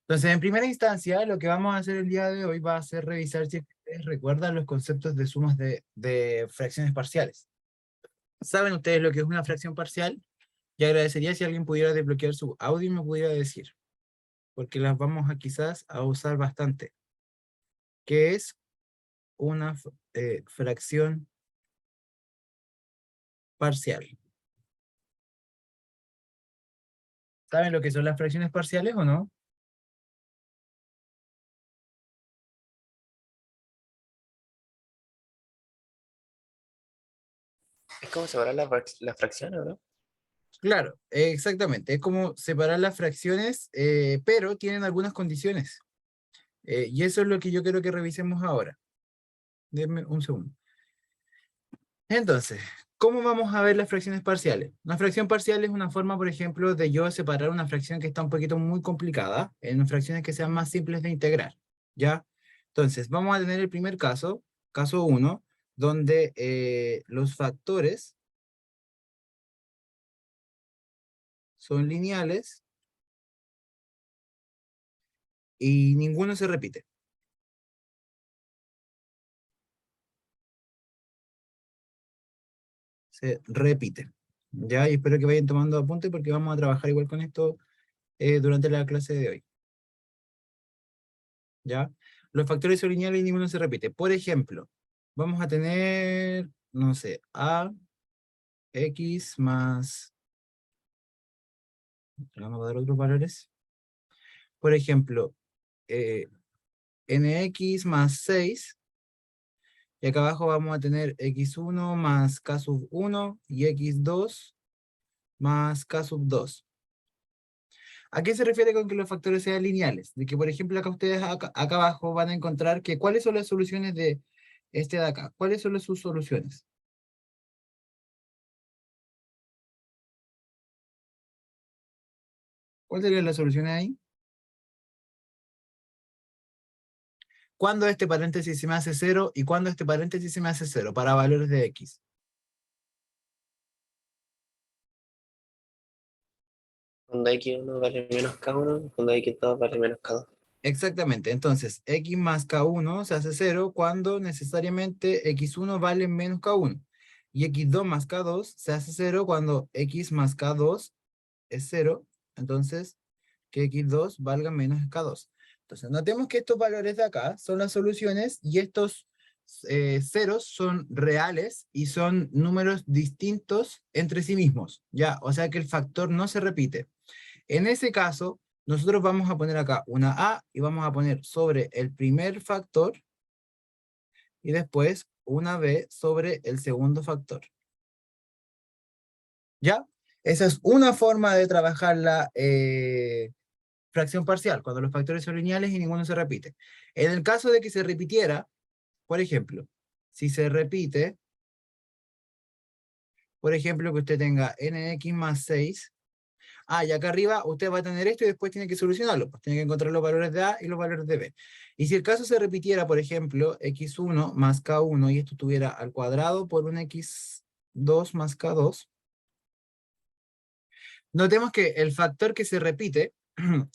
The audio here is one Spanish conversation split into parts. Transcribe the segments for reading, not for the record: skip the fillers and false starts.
Entonces, en primera instancia, lo que vamos a hacer el día de hoy va a ser revisar si ustedes recuerdan los conceptos de sumas de fracciones parciales. ¿Saben ustedes lo que es una fracción parcial? Y agradecería si alguien pudiera desbloquear su audio y me pudiera decir, porque las vamos a quizás a usar bastante. ¿Qué es una fracción parcial? ¿Saben lo que son las fracciones parciales o no? Es como separar las fracciones, ¿no? Claro, exactamente. Es como separar las fracciones, pero tienen algunas condiciones. Y eso es lo que yo quiero que revisemos ahora. Denme un segundo. Entonces, ¿cómo vamos a ver las fracciones parciales? Una fracción parcial es una forma, por ejemplo, de yo separar una fracción que está un poquito muy complicada en fracciones que sean más simples de integrar, ¿ya? Entonces, vamos a tener el primer caso, caso 1, donde los factores son lineales y ninguno se repite. Se repite. ¿Ya? Y espero que vayan tomando apunte porque vamos a trabajar igual con esto durante la clase de hoy. ¿Ya? Los factores son lineales y ninguno se repite. Por ejemplo, vamos a tener, no sé, a x más, vamos a dar otros valores. Por ejemplo, eh, nx más 6, y acá abajo vamos a tener x1 más k sub 1 y x2 más k sub 2. ¿A qué se refiere con que los factores sean lineales? De que, por ejemplo, acá ustedes acá abajo van a encontrar que cuáles son las soluciones de este de acá. ¿Cuáles son sus soluciones? ¿Cuáles serían las soluciones ahí? ¿Cuándo este paréntesis se me hace 0 y cuándo este paréntesis se me hace 0 para valores de x? Cuando x1 vale menos k1, cuando x2 vale menos k2. Exactamente, entonces x más k1 se hace 0 cuando necesariamente x1 vale menos k1 y x2 más k2 se hace 0 cuando x más k2 es 0, entonces que x2 valga menos k2. Entonces notemos que estos valores de acá son las soluciones y estos ceros son reales y son números distintos entre sí mismos, ¿ya? O sea que el factor no se repite. En ese caso, nosotros vamos a poner acá una A y vamos a poner sobre el primer factor y después una B sobre el segundo factor. ¿Ya? Esa es una forma de trabajar la fracción parcial, cuando los factores son lineales y ninguno se repite. En el caso de que se repitiera, por ejemplo, si se repite, por ejemplo, que usted tenga nx más 6. Y acá arriba usted va a tener esto y después tiene que solucionarlo. Pues tiene que encontrar los valores de A y los valores de B. Y si el caso se repitiera, por ejemplo, x1 más k1 y esto tuviera al cuadrado por un x2 más k2, notemos que el factor que se repite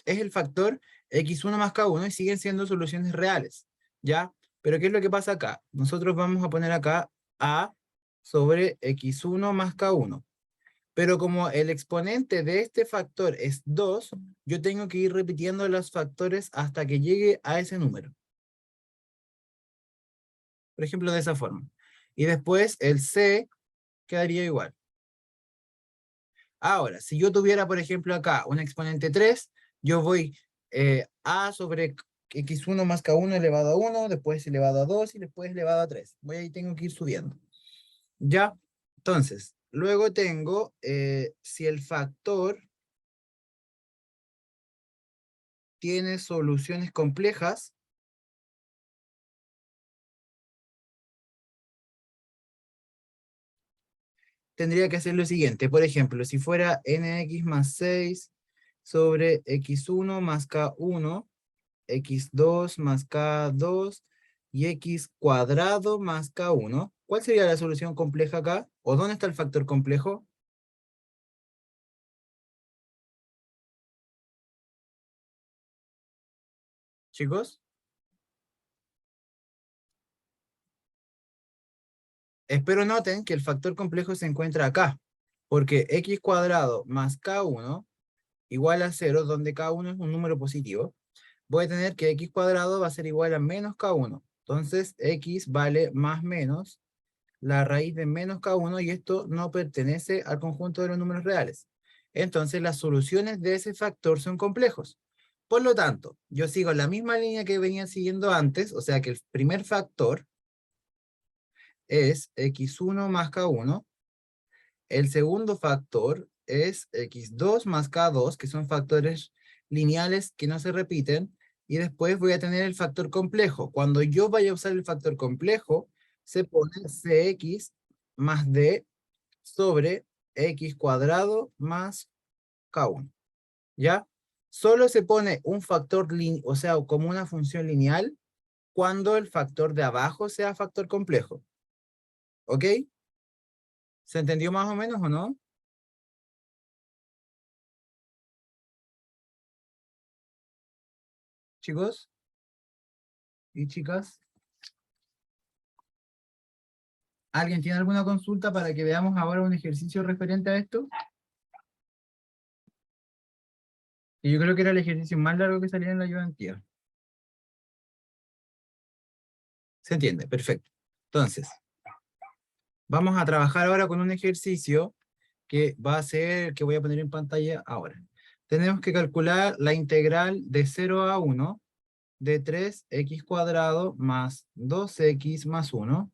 es el factor x1 más k1 y siguen siendo soluciones reales, ¿ya? Pero ¿qué es lo que pasa acá? Nosotros vamos a poner acá A sobre x1 más k1. Pero como el exponente de este factor es 2, yo tengo que ir repitiendo los factores hasta que llegue a ese número. Por ejemplo, de esa forma. Y después el C quedaría igual. Ahora, si yo tuviera, por ejemplo, acá un exponente 3, yo voy A sobre x1 más k1 elevado a 1, después elevado a 2 y después elevado a 3. Voy ahí, tengo que ir subiendo. ¿Ya? Entonces, luego tengo, si el factor tiene soluciones complejas, tendría que hacer lo siguiente. Por ejemplo, si fuera nx más 6 sobre x1 más k1, x2 más k2 y x cuadrado más k1, ¿cuál sería la solución compleja acá? ¿O dónde está el factor complejo? chicos. Espero noten que el factor complejo se encuentra acá, porque x cuadrado más k1 igual a 0, donde k1 es un número positivo. Voy a tener que x cuadrado va a ser igual a menos k1. Entonces, x vale más menos la raíz de menos k1 y esto no pertenece al conjunto de los números reales. Entonces, las soluciones de ese factor son complejos. Por lo tanto, yo sigo la misma línea que venía siguiendo antes, o sea que el primer factor es x1 más k1. El segundo factor es x2 más k2, que son factores lineales que no se repiten. Y después voy a tener el factor complejo. Cuando yo vaya a usar el factor complejo, se pone cx más d sobre x cuadrado más k1. ¿Ya? Solo se pone un factor, o sea, como una función lineal, cuando el factor de abajo sea factor complejo. ¿Ok? ¿Se entendió más o menos o no? Chicos y chicas. ¿Alguien tiene alguna consulta para que veamos ahora un ejercicio referente a esto? Y yo creo que era el ejercicio más largo que salía en la ayudantía. ¿Se entiende? Perfecto. Entonces, vamos a trabajar ahora con un ejercicio que va a ser, que voy a poner en pantalla ahora. Tenemos que calcular la integral de 0 a 1 de 3x cuadrado más 2x más 1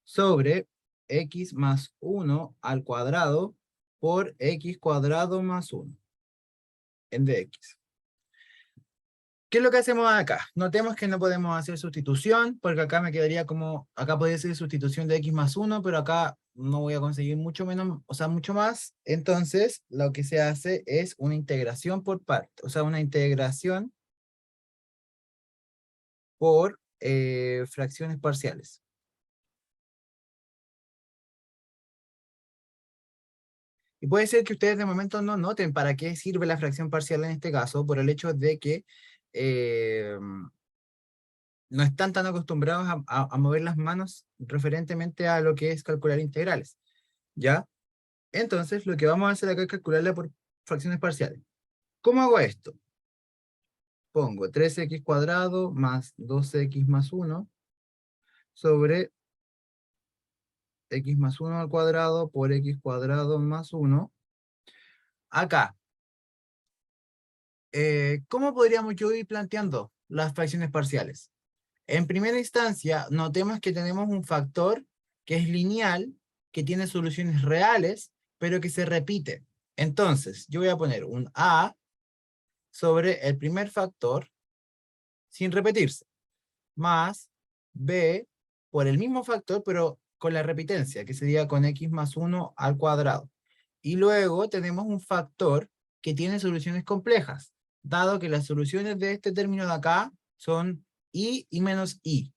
sobre x más 1 al cuadrado por x cuadrado más 1 en dx. ¿Qué es lo que hacemos acá? Notemos que no podemos hacer sustitución, porque acá me quedaría como, acá podría ser sustitución de x más 1, pero acá no voy a conseguir mucho menos, o sea, mucho más. Entonces, lo que se hace es una integración por parte, o sea, una integración por fracciones parciales. Y puede ser que ustedes de momento no noten para qué sirve la fracción parcial en este caso, por el hecho de que no están tan acostumbrados a mover las manos referentemente a lo que es calcular integrales, ¿ya? Entonces, lo que vamos a hacer acá es calcularla por fracciones parciales. ¿Cómo hago esto? Pongo 3x cuadrado más 2x más 1 sobre x más 1 al cuadrado por x cuadrado más 1. Acá, ¿cómo podríamos yo ir planteando las fracciones parciales? En primera instancia, notemos que tenemos un factor que es lineal, que tiene soluciones reales, pero que se repite. Entonces, yo voy a poner un a sobre el primer factor, sin repetirse, más b por el mismo factor, pero con la repitencia, que sería con x más 1 al cuadrado. Y luego tenemos un factor que tiene soluciones complejas, dado que las soluciones de este término de acá son y menos i.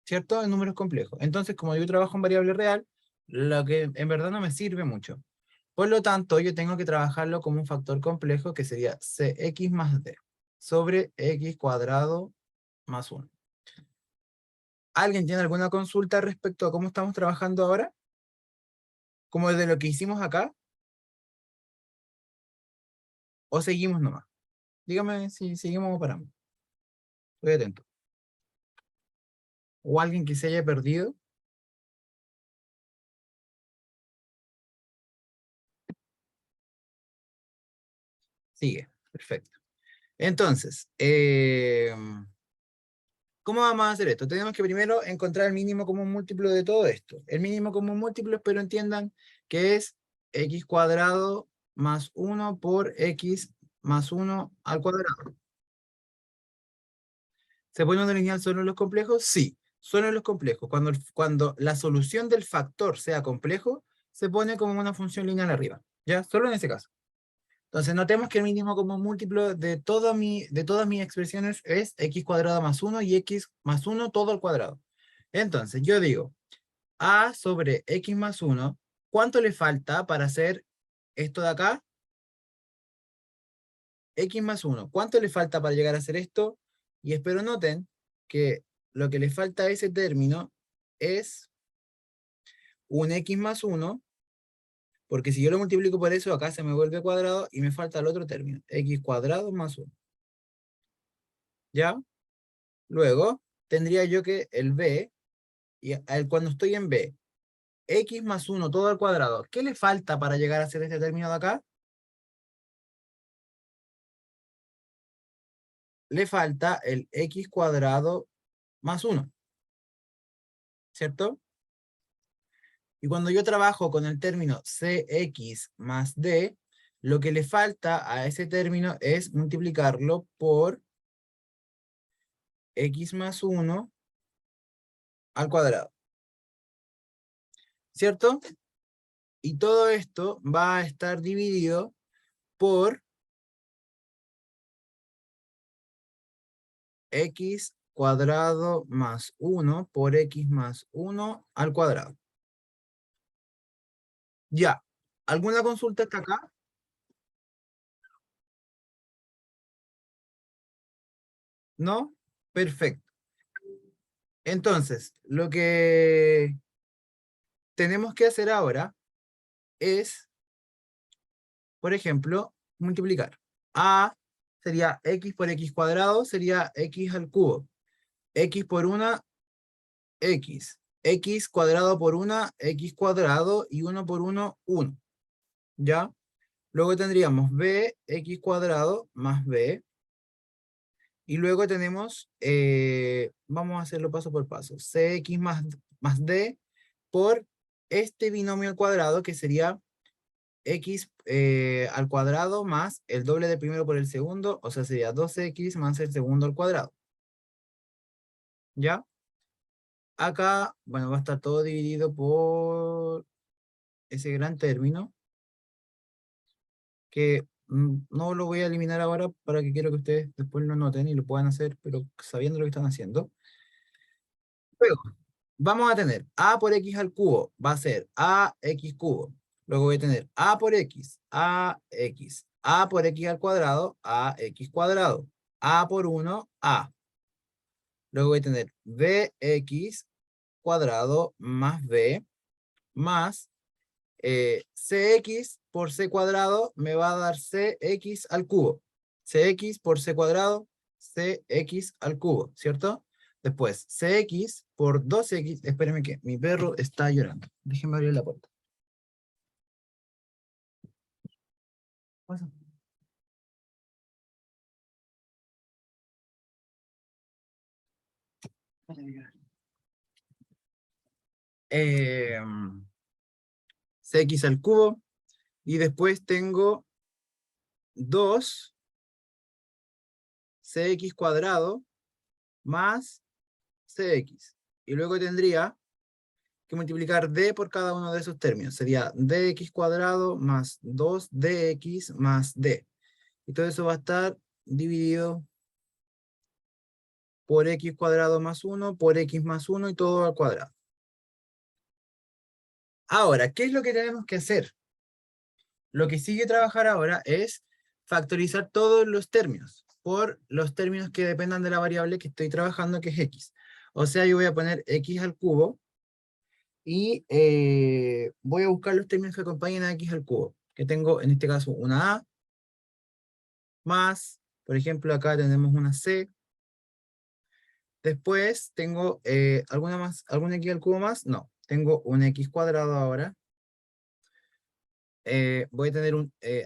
¿Cierto? En números complejos. Entonces, como yo trabajo en variable real, lo que en verdad no me sirve mucho. Por lo tanto, yo tengo que trabajarlo como un factor complejo que sería cx más d sobre x cuadrado más 1. ¿Alguien tiene alguna consulta respecto a cómo estamos trabajando ahora? ¿Como de lo que hicimos acá? ¿O seguimos nomás? Dígame si seguimos o paramos. Estoy atento. ¿O alguien que se haya perdido? Sigue. Perfecto. Entonces, ¿cómo vamos a hacer esto? Tenemos que primero encontrar el mínimo común múltiplo de todo esto. El mínimo común múltiplo, espero entiendan que es x cuadrado más 1 por x más 1 al cuadrado. ¿Se pone una lineal solo en los complejos? Sí, solo en los complejos. Cuando la solución del factor sea complejo, se pone como una función lineal arriba. ¿Ya? Solo en ese caso. Entonces, notemos que el mínimo común múltiplo de todas mis expresiones es x cuadrado más 1 y x más 1 todo al cuadrado. Entonces, yo digo, a sobre x más 1, ¿cuánto le falta para hacer esto de acá? X más 1. ¿Cuánto le falta para llegar a hacer esto? Y espero noten que lo que le falta a ese término es un x más 1, porque si yo lo multiplico por eso, acá se me vuelve cuadrado y me falta el otro término, x cuadrado más 1. ¿Ya? Luego, tendría yo que el b, y cuando estoy en b, x más 1 todo al cuadrado, ¿qué le falta para llegar a ser este término de acá? Le falta el x cuadrado más 1, ¿cierto? Y cuando yo trabajo con el término cx más d, lo que le falta a ese término es multiplicarlo por x más 1 al cuadrado, ¿cierto? Y todo esto va a estar dividido por x cuadrado más 1 por x más 1 al cuadrado. Ya. ¿Alguna consulta hasta acá? ¿No? Perfecto. Entonces, lo que tenemos que hacer ahora es, por ejemplo, multiplicar. A sería x por x cuadrado, sería x al cubo. X por una, x. X cuadrado por una, x cuadrado, y 1 por 1, 1. ¿Ya? Luego tendríamos b, x cuadrado, más b. Y luego tenemos, vamos a hacerlo paso por paso, cx más d por este binomio al cuadrado, que sería x al cuadrado más el doble del primero por el segundo, o sea, sería 2x más el segundo al cuadrado. ¿Ya? Acá, bueno, va a estar todo dividido por ese gran término, que no lo voy a eliminar ahora para que quiero que ustedes después lo noten y lo puedan hacer, pero sabiendo lo que están haciendo. Luego, vamos a tener a por x al cubo, va a ser ax cubo. Luego voy a tener a por x, ax. A por x al cuadrado, ax cuadrado. A por 1, a. Luego voy a tener bx cuadrado más b más cx por c cuadrado me va a dar cx al cubo. Cx por c cuadrado, cx al cubo, ¿cierto? Después, cx por 2x, espérenme que mi perro está llorando. Déjenme abrir la puerta. Pasa. Eh, cx al cubo, y después tengo 2 cx cuadrado más cx. Y luego tendría que multiplicar d por cada uno de esos términos. Sería dx cuadrado más 2dx más d. Y todo eso va a estar dividido por x cuadrado más 1 por x más 1 y todo al cuadrado. Ahora, ¿qué es lo que tenemos que hacer? Lo que sigue trabajar ahora es factorizar todos los términos por los términos que dependan de la variable que estoy trabajando, que es x. O sea, yo voy a poner x al cubo y voy a buscar los términos que acompañan a x al cubo, que tengo en este caso una a más, por ejemplo, acá tenemos una c. Después tengo ¿algún x al cubo más? No, tengo un x cuadrado ahora. Voy a tener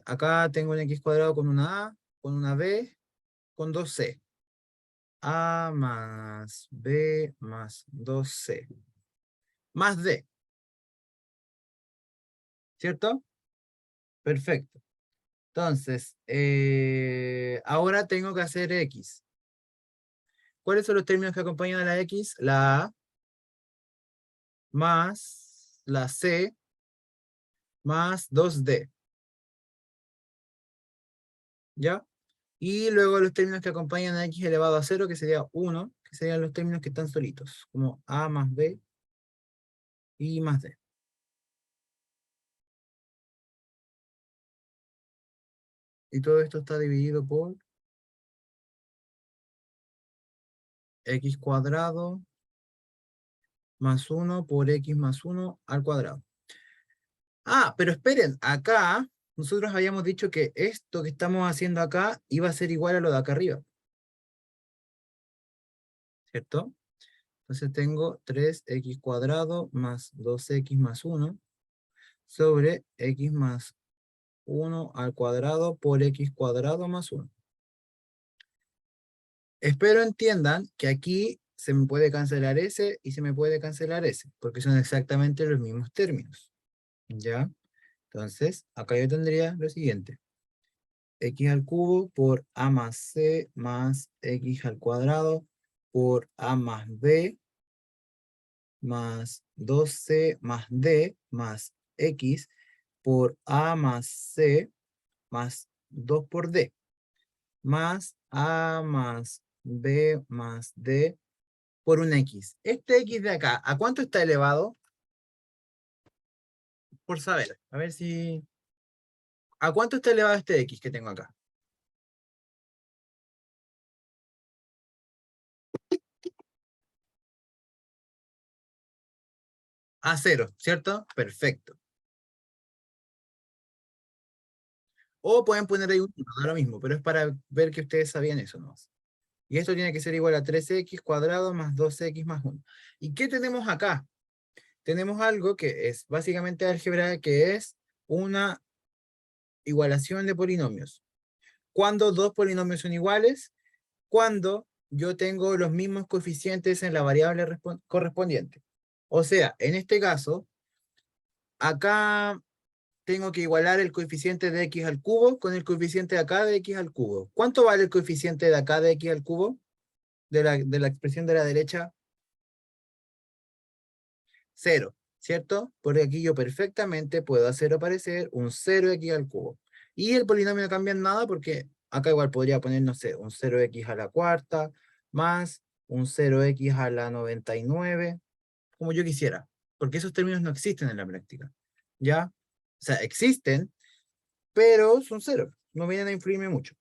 acá tengo un x cuadrado con una a, con una b, con dos c. A más b más 2c. Más d, ¿cierto? Perfecto. Entonces, ahora tengo que hacer x. ¿Cuáles son los términos que acompañan a la x? La a más la c más 2d. ¿Ya? Y luego los términos que acompañan a x elevado a 0, que sería 1, que serían los términos que están solitos, como a más b y más d. Y todo esto está dividido por x cuadrado más 1 por x más 1 al cuadrado. Ah, pero esperen, acá nosotros habíamos dicho que esto que estamos haciendo acá iba a ser igual a lo de acá arriba, ¿cierto? Entonces tengo 3x cuadrado más 2x más 1 sobre x más 1 al cuadrado por x cuadrado más 1. Espero entiendan que aquí se me puede cancelar ese y se me puede cancelar ese, porque son exactamente los mismos términos. ¿Ya? Entonces, acá yo tendría lo siguiente. X al cubo por a más c más x al cuadrado por a más b más 2c más d más x por a más c más 2 por d más a más b más d por un x. Este x de acá, ¿a cuánto está elevado? Por saber, a ver si... ¿A cuánto está elevado este x que tengo acá? A cero, ¿cierto? Perfecto. O pueden poner ahí un 1, da lo mismo, pero es para ver que ustedes sabían eso, ¿no? Y esto tiene que ser igual a 3x cuadrado más 2x más 1. ¿Y qué tenemos acá? Tenemos algo que es básicamente álgebra, que es una igualación de polinomios. ¿Cuándo dos polinomios son iguales? Cuando yo tengo los mismos coeficientes en la variable correspondiente. O sea, en este caso, acá tengo que igualar el coeficiente de x al cubo con el coeficiente de acá de x al cubo. ¿Cuánto vale el coeficiente de acá de x al cubo? De la expresión de la derecha, 0, ¿cierto? Porque aquí yo perfectamente puedo hacer aparecer un 0x al cubo. Y el polinomio no cambia en nada porque acá igual podría poner, no sé, un 0x a la cuarta más un 0x a la 99, como yo quisiera. Porque esos términos no existen en la práctica. ¿Ya? O sea, existen, pero son 0. No vienen a influirme mucho.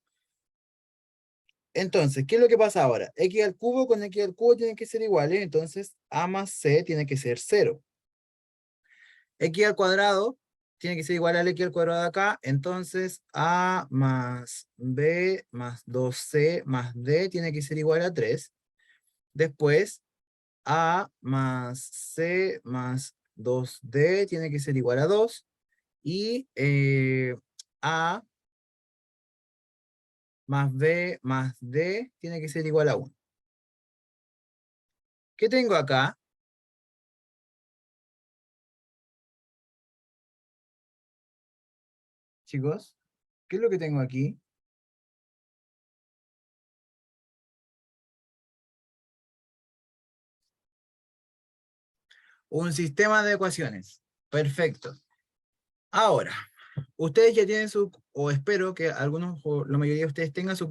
Entonces, ¿qué es lo que pasa ahora? X al cubo con x al cubo tienen que ser iguales, entonces a más c tiene que ser 0. X al cuadrado tiene que ser igual al x al cuadrado de acá, entonces a más b más 2c más d tiene que ser igual a 3. Después, a más c más 2d tiene que ser igual a 2. Y a más b más d tiene que ser igual a 1. ¿Qué tengo acá? Chicos, ¿qué es lo que tengo aquí? Un sistema de ecuaciones. Perfecto. Ahora, ustedes ya tienen o espero que algunos, o la mayoría de ustedes tengan su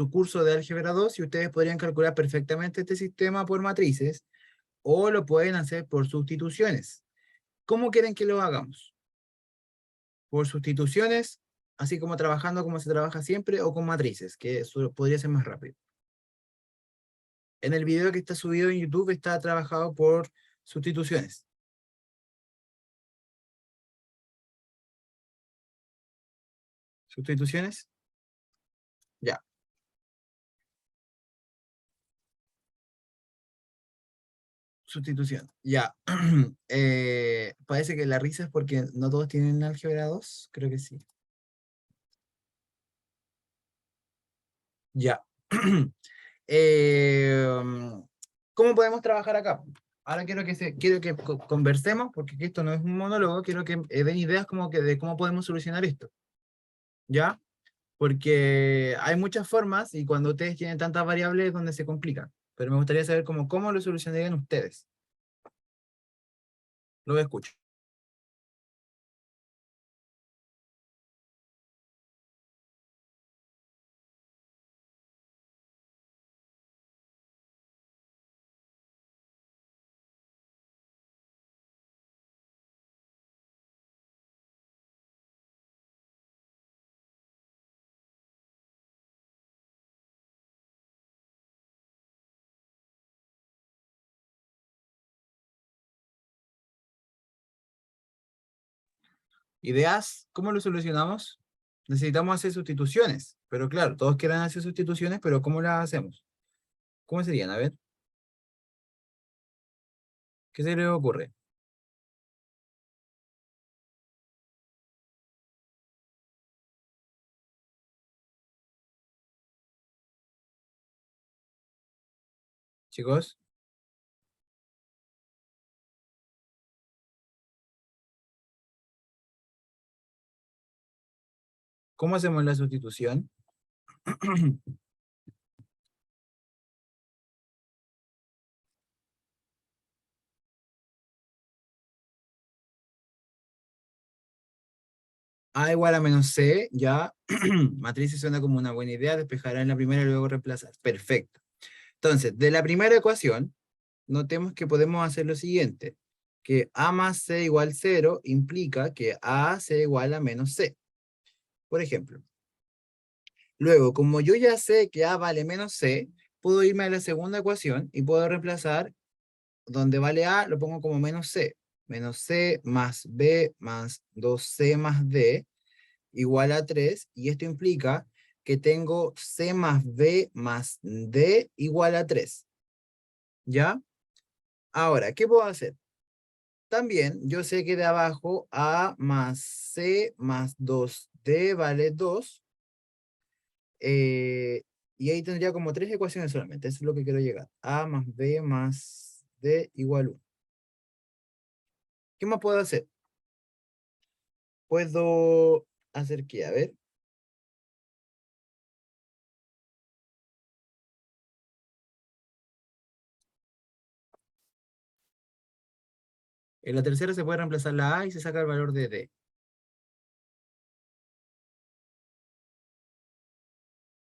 curso de álgebra 2 y ustedes podrían calcular perfectamente este sistema por matrices o lo pueden hacer por sustituciones. ¿Cómo quieren que lo hagamos? ¿Por sustituciones, así como trabajando como se trabaja siempre, o con matrices, que eso podría ser más rápido? En el video que está subido en YouTube está trabajado por sustituciones. ¿Sustituciones? Ya. Sustitución. Ya. Parece que la risa es porque no todos tienen álgebra 2. Creo que sí. Ya. ¿Cómo podemos trabajar acá? Ahora quiero que conversemos, porque esto no es un monólogo, quiero que den ideas como que de cómo podemos solucionar esto. ¿Ya? Porque hay muchas formas y cuando ustedes tienen tantas variables es donde se complican. Pero me gustaría saber cómo lo solucionarían ustedes. Lo escucho. ¿Ideas? ¿Cómo lo solucionamos? Necesitamos hacer sustituciones. Pero claro, todos quieren hacer sustituciones, pero ¿cómo las hacemos? ¿Cómo serían? A ver, ¿qué se les ocurre? Chicos, ¿cómo hacemos la sustitución? A igual a menos C, ya. Matriz suena como una buena idea, despejará en la primera y luego reemplazar. Perfecto. Entonces, de la primera ecuación, notemos que podemos hacer lo siguiente, que A más C igual 0 implica que A sea igual a menos C. Por ejemplo, luego, como yo ya sé que A vale menos C, puedo irme a la segunda ecuación y puedo reemplazar donde vale A, lo pongo como menos C. Menos C más B más 2C más D igual a 3, y esto implica que tengo C más B más D igual a 3. ¿Ya? Ahora, ¿qué puedo hacer? También yo sé que de abajo A más C más 2D vale 2. eh, y ahí tendría como tres ecuaciones solamente. Eso es lo que quiero llegar. A más B más D igual 1. ¿Qué más puedo hacer? Puedo hacer qué, a ver. En la tercera se puede reemplazar la A y se saca el valor de D.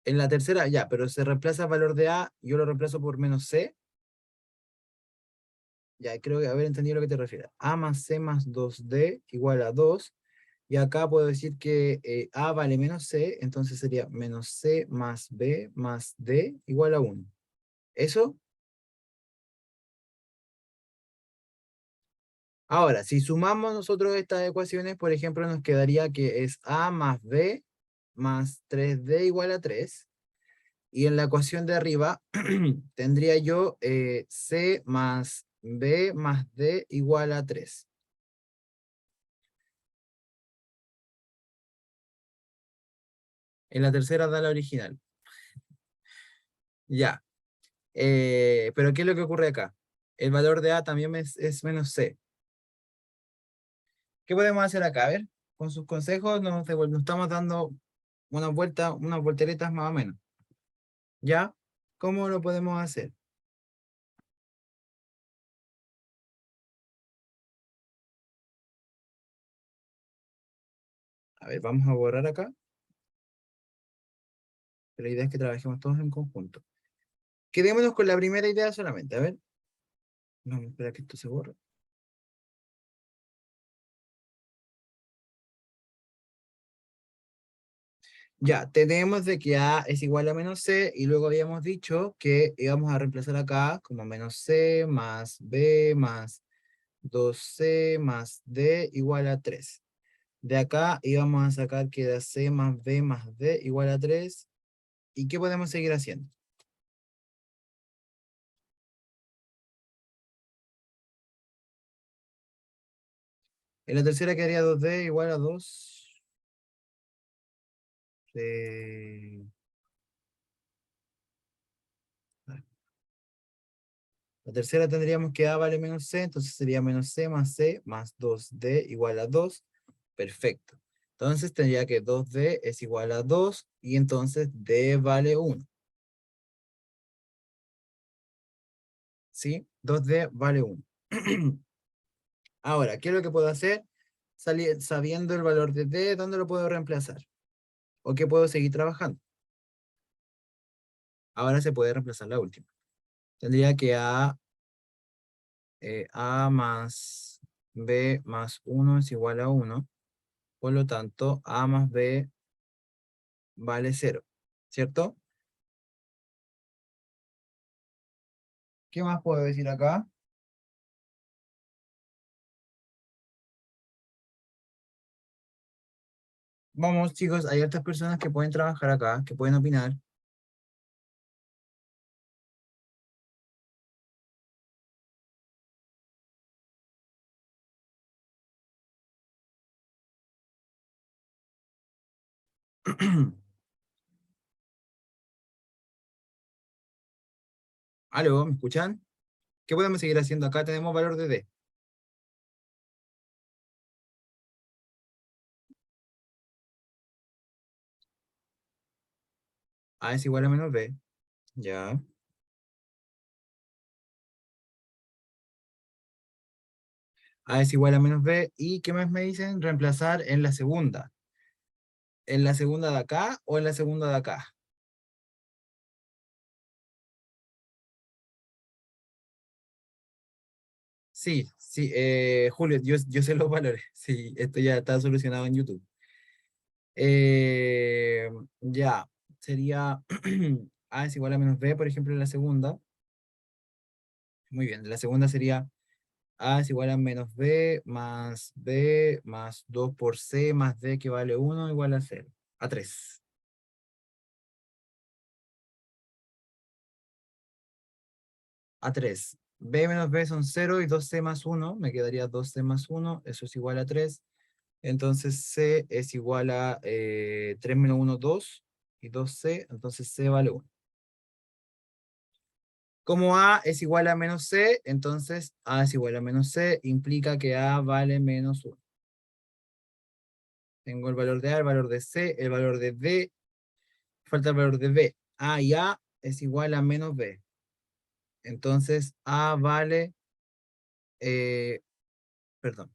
En la tercera, ya, pero se reemplaza el valor de A, yo lo reemplazo por menos C. Ya, creo que haber entendido a lo que te refieres. A más C más 2D igual a 2. Y acá puedo decir que A vale menos C, entonces sería menos C más B más D igual a 1. ¿Eso? Ahora, si sumamos nosotros estas ecuaciones, por ejemplo, nos quedaría que es A más B más 3D igual a 3. Y en la ecuación de arriba tendría yo C más B más D igual a 3. En la tercera da la original. Ya. Pero ¿qué es lo que ocurre acá? El valor de A también es menos C. ¿Qué podemos hacer acá? A ver, con sus consejos nos estamos dando una vuelta, unas volteretas más o menos. ¿Ya? ¿Cómo lo podemos hacer? A ver, vamos a borrar acá. La idea es que trabajemos todos en conjunto. Quedémonos con la primera idea solamente. A ver. Vamos a esperar que esto se borre. Ya, tenemos de que A es igual a menos C y luego habíamos dicho que íbamos a reemplazar acá como menos C más B más 2C más D igual a 3. De acá íbamos a sacar que da C más B más D igual a 3. ¿Y qué podemos seguir haciendo? En la tercera quedaría 2D igual a 2. La tercera tendríamos que A vale menos C, entonces sería menos C más 2D igual a 2. Perfecto. Entonces tendría que 2D es igual a 2 y entonces D vale 1. ¿Sí? 2D vale 1. Ahora, ¿qué es lo que puedo hacer? Sabiendo el valor de D, ¿dónde lo puedo reemplazar? ¿O qué puedo seguir trabajando? Ahora se puede reemplazar la última. Tendría que A más B más 1 es igual a 1. Por lo tanto, A más B vale 0. ¿Cierto? ¿Qué más puedo decir acá? Vamos, chicos, hay otras personas que pueden trabajar acá, que pueden opinar. ¿Aló? ¿Me escuchan? ¿Qué podemos seguir haciendo acá? Tenemos valor de D. A es igual a menos B. Ya. A es igual a menos B. ¿Y qué más me dicen? Reemplazar en la segunda. ¿En la segunda de acá o en la segunda de acá? Sí, sí, Julio, yo sé los valores. Sí, esto ya está solucionado en YouTube. Eh, ya, sería A es igual a menos B, por ejemplo, en la segunda. Muy bien, la segunda sería A es igual a menos B más 2 por C más D que vale 1 igual a 0. A 3. A 3. B menos B son 0 y 2C más 1. Me quedaría 2C más 1. Eso es igual a 3. Entonces C es igual a 3 menos 1, 2. Y 2C, entonces C vale 1. Como A es igual a menos C, entonces A es igual a menos C, implica que A vale menos 1. Tengo el valor de A, el valor de C, el valor de D, falta el valor de B. A y A es igual a menos B. Entonces A vale, eh, perdón,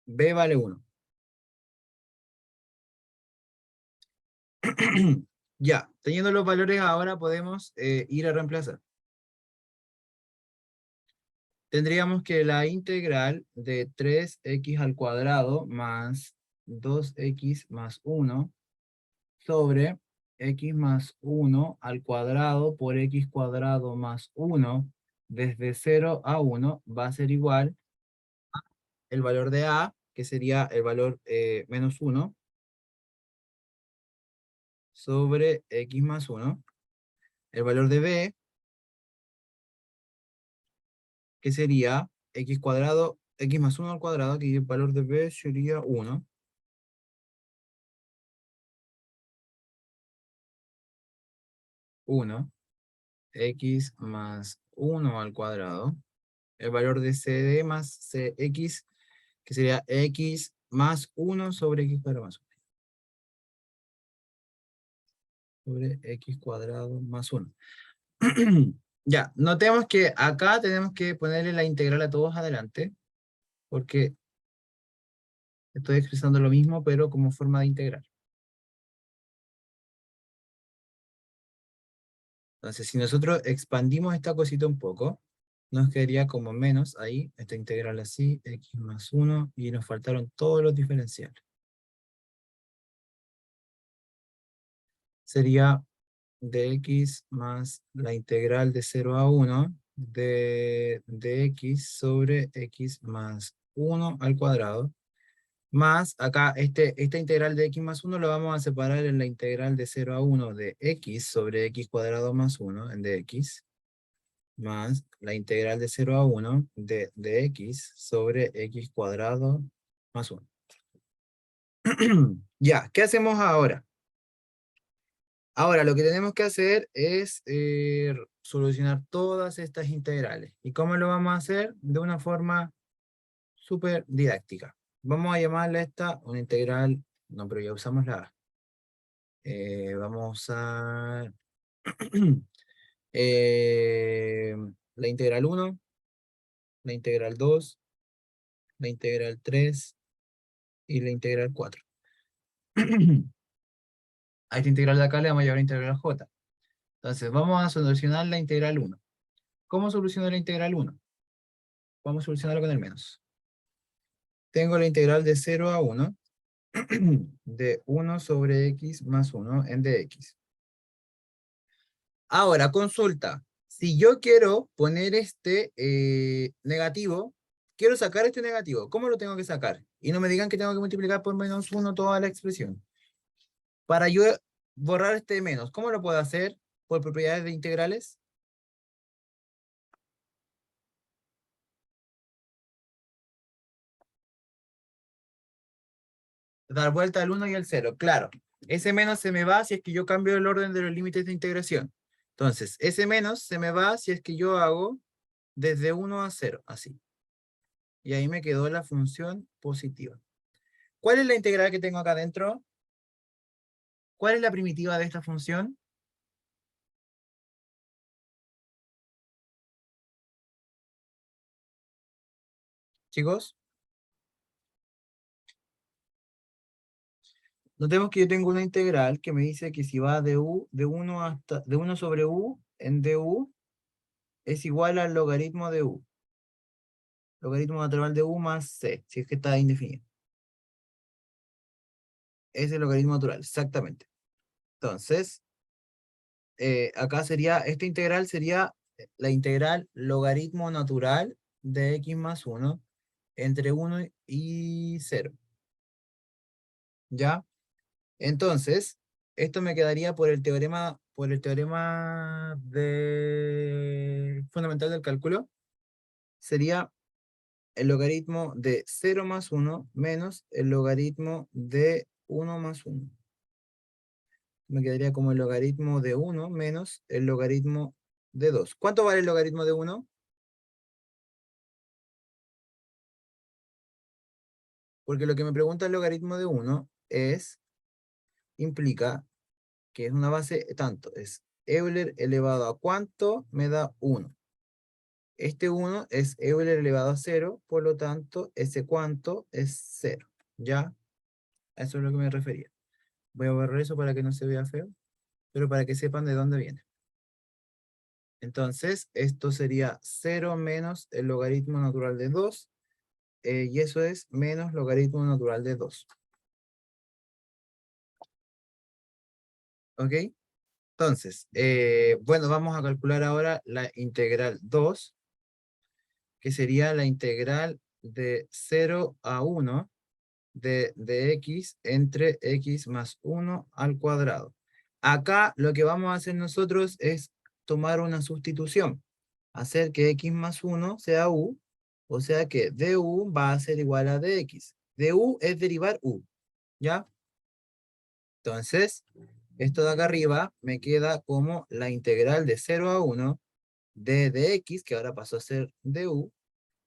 B vale 1. Ya, teniendo los valores ahora podemos ir a reemplazar. Tendríamos que la integral de 3x al cuadrado más 2x más 1 sobre x más 1 al cuadrado por x cuadrado más 1 desde 0 a 1 va a ser igual el valor de a, que sería el valor menos 1, sobre x más 1, el valor de b, que sería x cuadrado, x más 1 al cuadrado, que el valor de b sería 1, 1, x más 1 al cuadrado, el valor de cd más cx, que sería x más 1 sobre x cuadrado más 1, sobre x cuadrado más 1. Ya, notemos que acá tenemos que ponerle la integral a todos adelante, porque estoy expresando lo mismo, pero como forma de integral. Entonces, si nosotros expandimos esta cosita un poco, nos quedaría como menos ahí, esta integral así, x más 1, y nos faltaron todos los diferenciales. Sería dx más la integral de 0 a 1 de dx sobre x más 1 al cuadrado, más acá esta integral de x más 1 lo vamos a separar en la integral de 0 a 1 de x sobre x cuadrado más 1 en dx, más la integral de 0 a 1 de x sobre x cuadrado más 1. Ya, ¿qué hacemos ahora? Ahora lo que tenemos que hacer es solucionar todas estas integrales. ¿Y cómo lo vamos a hacer? De una forma súper didáctica. Vamos a llamarle esta una integral, no, pero ya usamos la A. Vamos a eh, la integral 1, la integral 2, la integral 3 y la integral 4. A esta integral de acá le vamos a llevar la integral j. Entonces vamos a solucionar la integral 1. ¿Cómo solucionar la integral 1? Vamos a solucionarlo con el menos. Tengo la integral de 0 a 1 de 1 sobre x más 1 en dx. Ahora, consulta. Si yo quiero poner este negativo, quiero sacar este negativo. ¿Cómo lo tengo que sacar? Y no me digan que tengo que multiplicar por -1 toda la expresión. Para yo borrar este menos, ¿cómo lo puedo hacer? Por propiedades de integrales. Dar vuelta al 1 y al 0, claro. Ese menos se me va si es que yo cambio el orden de los límites de integración. Entonces, ese menos se me va si es que yo hago desde 1 a 0, así. Y ahí me quedó la función positiva. ¿Cuál es la integral que tengo acá adentro? ¿Cuál es la primitiva de esta función? Chicos, notemos que yo tengo una integral que me dice que si va de 1 sobre u en du es igual al logaritmo de u. Logaritmo natural de u más c, si es que está indefinido. Es el logaritmo natural, exactamente. Entonces, acá sería, esta integral sería la integral logaritmo natural de x más 1 entre 1 y 0. ¿Ya? Entonces, esto me quedaría por el teorema fundamental del cálculo, sería el logaritmo de 0 más 1 menos el logaritmo de 1 más 1. Me quedaría como el logaritmo de 1 menos el logaritmo de 2. ¿Cuánto vale el logaritmo de 1? Porque lo que me pregunta el logaritmo de 1 implica que es una base tanto, es Euler elevado a cuánto me da 1. Este 1 es Euler elevado a 0, por lo tanto, ese cuánto es 0. ¿Ya? A eso es lo que me refería. Voy a borrar eso para que no se vea feo, pero para que sepan de dónde viene. Entonces, esto sería 0 menos el logaritmo natural de 2, y eso es menos logaritmo natural de 2. ¿Ok? Entonces, bueno, vamos a calcular ahora la integral 2, que sería la integral de 0 a 1 de x entre x más 1 al cuadrado. Acá lo que vamos a hacer nosotros es tomar una sustitución. Hacer que x más 1 sea u, o sea que du va a ser igual a dx. Du es derivar u, ¿ya? Entonces, esto de acá arriba me queda como la integral de 0 a 1 de dx, que ahora pasó a ser du,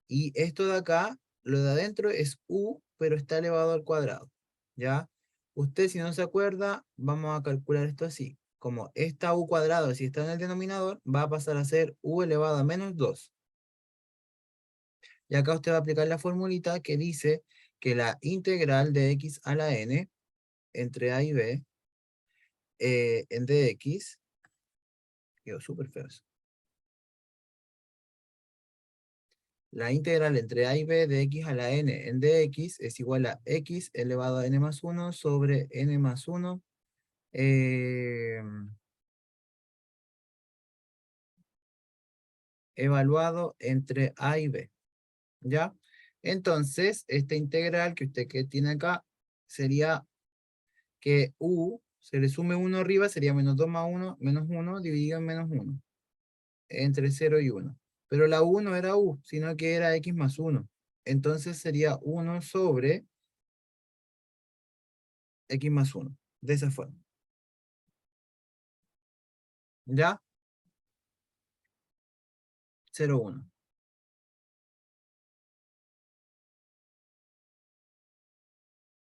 y esto de acá, lo de adentro es u, pero está elevado al cuadrado, ¿ya? Usted, si no se acuerda, vamos a calcular esto así. Como esta u cuadrado, si está en el denominador, va a pasar a ser u elevado a menos 2. Y acá usted va a aplicar la formulita que dice que la integral de x a la n entre a y b en dx, quedó súper feo eso. La integral entre a y b de x a la n en dx es igual a x elevado a n más 1 sobre n más 1 evaluado entre a y b. ¿Ya? Entonces, esta integral que usted que tiene acá sería que u se le sume 1 arriba, sería menos 2 más 1, menos 1 dividido en menos 1, entre 0 y 1. Pero la u no era u, sino que era x más 1. Entonces sería 1 sobre x más 1, de esa forma. ¿Ya? 0, 1.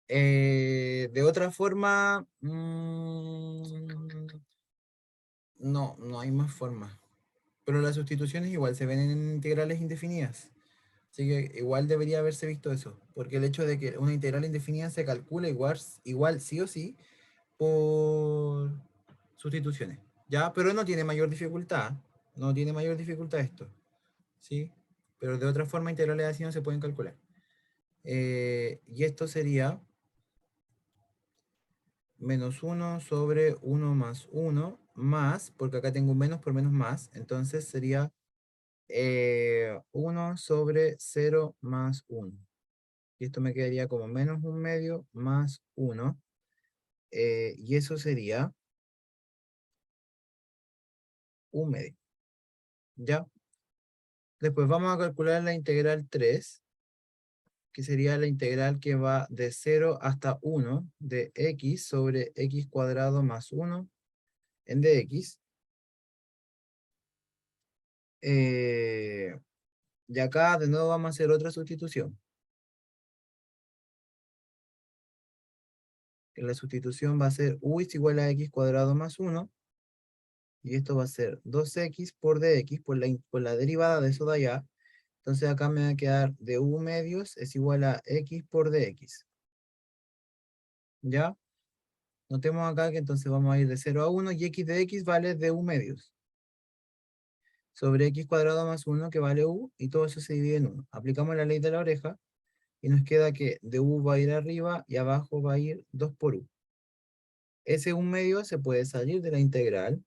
De otra forma, no, no hay más forma. Pero las sustituciones igual se ven en integrales indefinidas. Así que igual debería haberse visto eso. Porque el hecho de que una integral indefinida se calcula igual sí o sí por sustituciones. ¿Ya? Pero no tiene mayor dificultad. No tiene mayor dificultad esto. ¿Sí? Pero de otra forma integrales así no se pueden calcular. Y esto sería menos 1 sobre 1 más 1 más, porque acá tengo un menos por menos más, entonces sería 1 sobre 0 más 1. Y esto me quedaría como menos 1/2 más 1. Y eso sería 1/2. ¿Ya? Después vamos a calcular la integral 3, que sería la integral que va de 0 hasta 1 de x sobre x cuadrado más 1 en dx. Y acá de nuevo vamos a hacer otra sustitución. La sustitución va a ser u es igual a x cuadrado más 1. Y esto va a ser 2x por dx, por la derivada de eso de allá. Entonces acá me va a quedar du medios es igual a x por dx. ¿Ya? Notemos acá que entonces vamos a ir de 0 a 1 y x de x vale du medios. Sobre x cuadrado más 1 que vale u, y todo eso se divide en 1. Aplicamos la ley de la oreja y nos queda que du va a ir arriba y abajo va a ir 2 por u. Ese 1 medio se puede salir de la integral,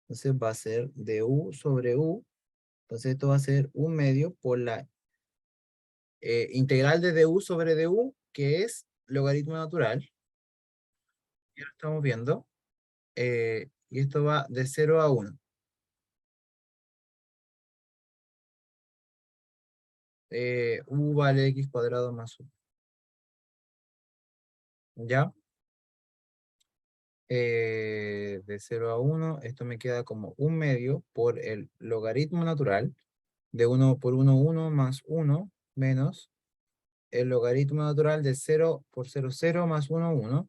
entonces va a ser du sobre u. Entonces esto va a ser 1 medio por la integral de du sobre du, que es logaritmo natural. Ya lo estamos viendo. Y esto va de 0 a 1. U vale x cuadrado más 1. ¿Ya? De 0 a 1, esto me queda como 1 medio por el logaritmo natural de 1 por 1, 1 más 1 menos el logaritmo natural de 0 por 0, 0 más 1, 1.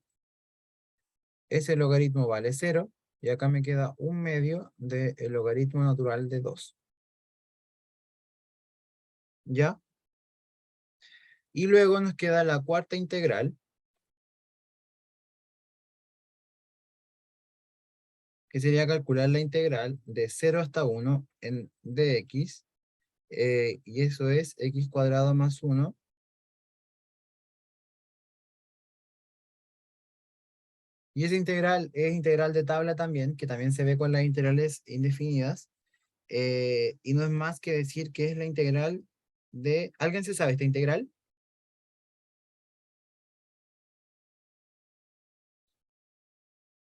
Ese logaritmo vale 0 y acá me queda 1 medio del logaritmo natural de 2. ¿Ya? Y luego nos queda la cuarta integral, que sería calcular la integral de 0 hasta 1 en dx, y eso es x cuadrado más 1. Y esa integral es integral de tabla también, que también se ve con las integrales indefinidas, y no es más que decir que es la integral de... ¿Alguien se sabe esta integral?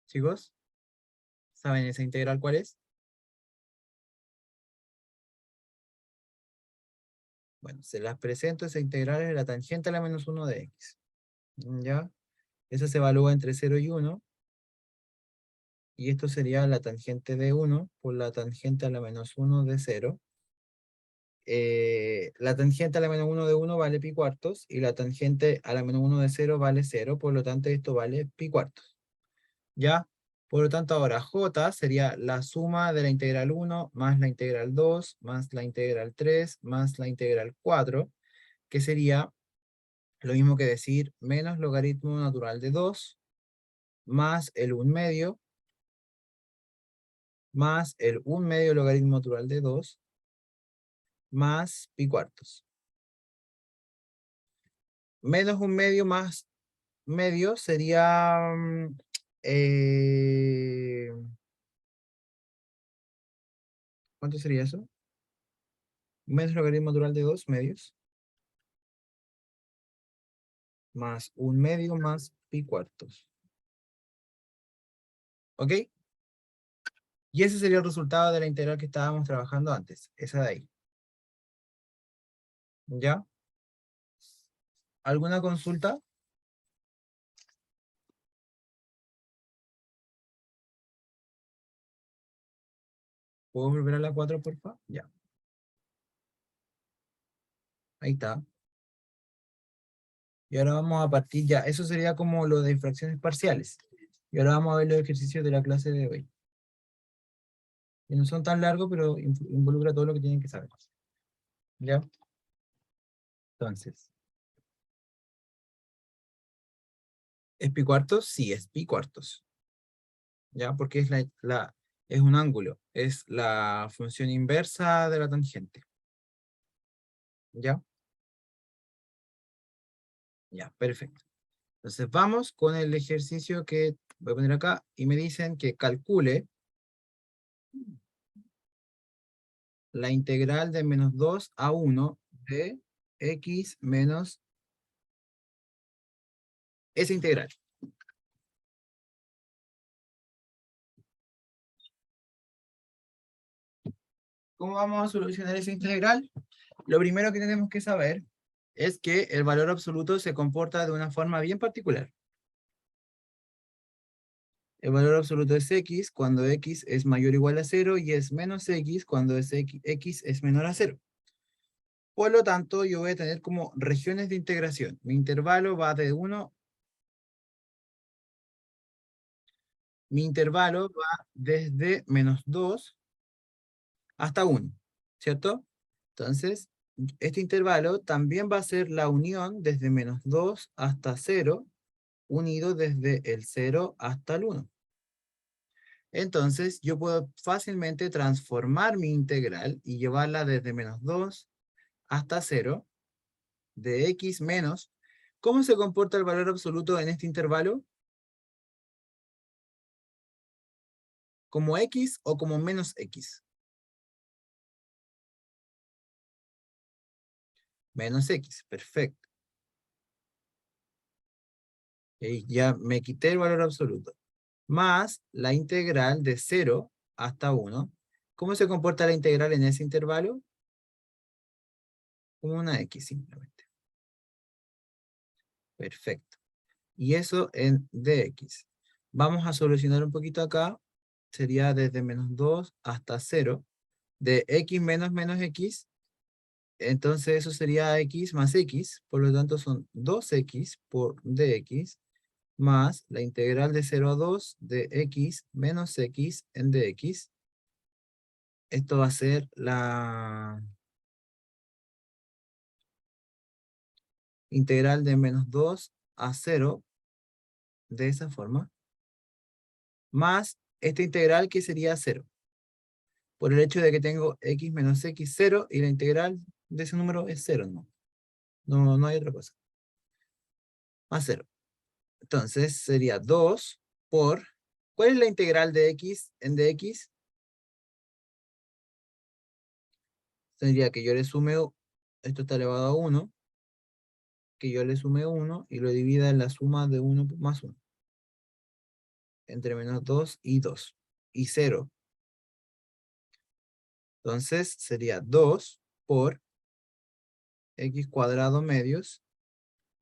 Chicos, ¿saben esa integral cuál es? Bueno, se las presento, esa integral es la tangente a la menos 1 de x. ¿Ya? Eso se evalúa entre 0 y 1. Y esto sería la tangente de 1 por la tangente a la menos 1 de 0. La tangente a la menos 1 de 1 vale pi cuartos, y la tangente a la menos 1 de 0 vale 0, por lo tanto esto vale pi cuartos. ¿Ya? Por lo tanto ahora j sería la suma de la integral 1 más la integral 2 más la integral 3 más la integral 4, que sería lo mismo que decir menos logaritmo natural de 2 más el 1 medio más el 1 medio logaritmo natural de 2 más pi cuartos. Menos 1 medio más medio sería... eh, ¿cuánto sería eso? Menos logaritmo natural de 2 medios más 1 medio más pi cuartos. ¿Ok? Y ese sería el resultado de la integral que estábamos trabajando antes. Esa de ahí. ¿Ya? ¿Alguna consulta? ¿Puedo volver a la 4, por favor? Ya. Ahí está. Y ahora vamos a partir ya. Eso sería como lo de fracciones parciales. Y ahora vamos a ver los ejercicios de la clase de hoy. Que no son tan largos, pero involucra todo lo que tienen que saber. ¿Ya? Entonces, ¿es pi cuartos? Sí, es pi cuartos. ¿Ya? Porque es, es un ángulo. Es la función inversa de la tangente. ¿Ya? Ya, perfecto. Entonces vamos con el ejercicio que voy a poner acá y me dicen que calcule la integral de menos 2 a 1 de x menos esa integral. ¿Cómo vamos a solucionar esa integral? Lo primero que tenemos que saber es que el valor absoluto se comporta de una forma bien particular. El valor absoluto es x cuando x es mayor o igual a 0 y es menos x cuando x es menor a 0. Por lo tanto, yo voy a tener como regiones de integración. Mi intervalo va de 1. Mi intervalo va desde menos 2 hasta 1, ¿cierto? Entonces, este intervalo también va a ser la unión desde menos 2 hasta 0, unido desde el 0 hasta el 1. Entonces, yo puedo fácilmente transformar mi integral y llevarla desde menos 2 hasta 0 de x menos. ¿Cómo se comporta el valor absoluto en este intervalo? ¿Como x o como menos x? Menos x, perfecto. Ya me quité el valor absoluto. Más la integral de 0 hasta 1. ¿Cómo se comporta la integral en ese intervalo? Como una x simplemente. Perfecto. Y eso en dx. Vamos a solucionar un poquito acá. Sería desde menos 2 hasta 0. De x menos menos x. Entonces eso sería x más x. Por lo tanto son 2x por dx. Más la integral de 0 a 2 de x menos x en dx. Esto va a ser la integral de menos 2 a 0 de esa forma, más esta integral que sería 0, por el hecho de que tengo x menos x 0 y la integral de ese número es 0, no hay otra cosa, más 0. Entonces sería 2 por, ¿cuál es la integral de x en dx? Tendría que yo le sume, esto está elevado a 1, que yo le sume 1 y lo divida en la suma de 1 más 1. Entre menos 2 y 2. Y 0. Entonces sería 2 por x cuadrado medios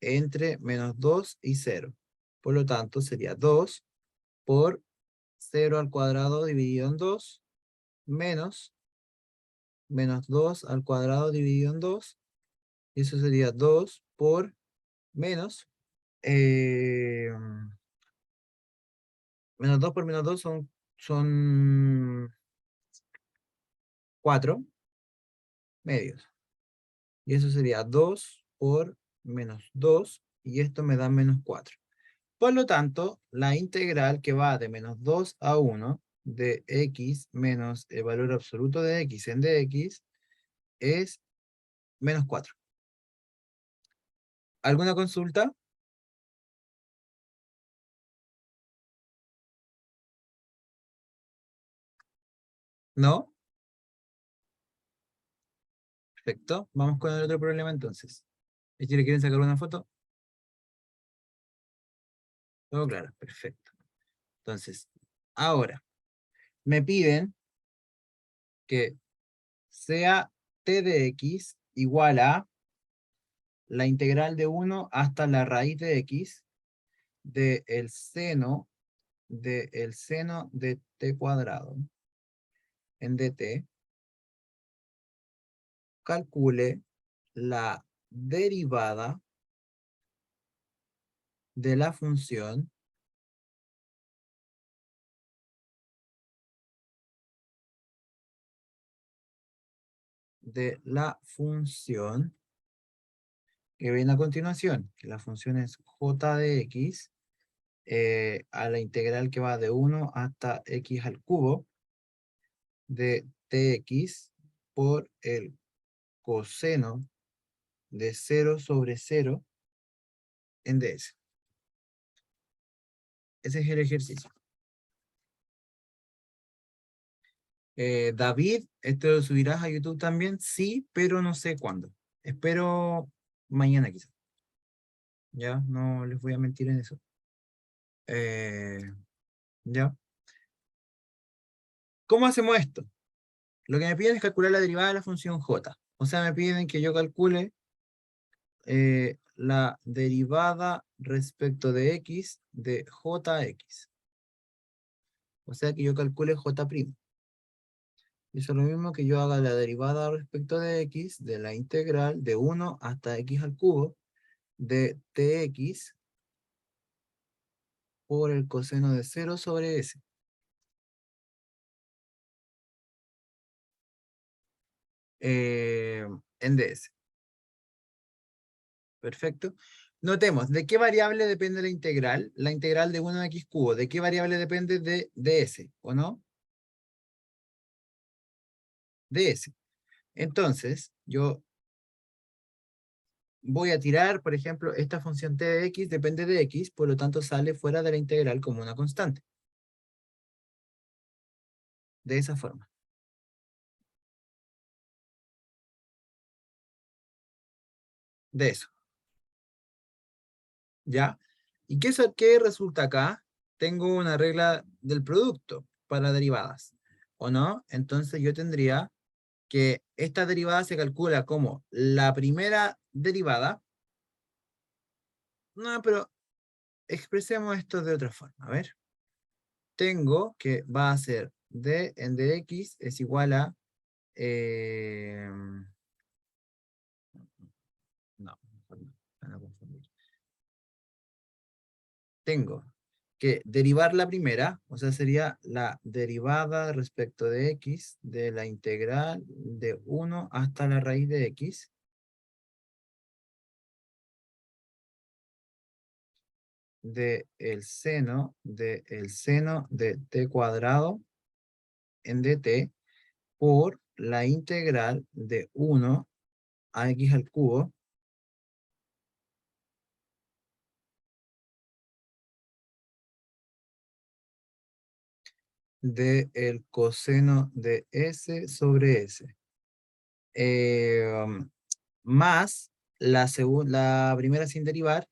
entre menos 2 y 0. Por lo tanto sería 2 por 0 al cuadrado dividido en 2 menos menos 2 al cuadrado dividido en 2. Y eso sería 2 por menos eh, menos 2 por menos 2 son 4 medios. Y eso sería 2 por menos 2, y esto me da menos 4. Por lo tanto, la integral que va de menos 2 a 1 de x menos el valor absoluto de x en dx es menos 4. ¿Alguna consulta? ¿No? Perfecto. Vamos con el otro problema entonces. ¿Y si le quieren sacar una foto? Todo claro, perfecto. Entonces, ahora, me piden que sea t de x igual a la integral de 1 hasta la raíz de x del seno de t cuadrado en dt. Calcule la derivada de la función que viene a continuación, que la función es j de x, a la integral que va de 1 hasta x al cubo de tx por el coseno de 0 sobre 0 en ds. Ese es el ejercicio. David, ¿esto lo subirás a YouTube también? Sí, pero no sé cuándo. Espero mañana quizás. Ya, no les voy a mentir en eso. Eh, ya. ¿Cómo hacemos esto? Lo que me piden es calcular la derivada de la función j. O sea, me piden que yo calcule la derivada respecto de x de jx. O sea, que yo calcule j'. Eso es lo mismo que yo haga la derivada respecto de x de la integral de 1 hasta x al cubo de tx por el coseno de 0 sobre s. En ds. Perfecto. Notemos, ¿de qué variable depende la integral? La integral de 1 a x cubo. ¿De qué variable depende de ds? ¿O no? De s. Entonces, yo voy a tirar, por ejemplo, esta función t de x depende de x, por lo tanto sale fuera de la integral como una constante. De esa forma. De eso. ¿Ya? ¿Y qué resulta acá? Tengo una regla del producto para derivadas, ¿o no? Entonces yo tendría que esta derivada se calcula como la primera derivada. No, pero expresemos esto de otra forma. A ver. Tengo que va a ser d en dx es igual a... no, mejor no, van a confundir. Tengo que derivar la primera, o sea, sería la derivada respecto de x de la integral de 1 hasta la raíz de x de el seno de t cuadrado en dt por la integral de 1 a x al cubo de el coseno de s sobre s. Um, Más la primera sin derivar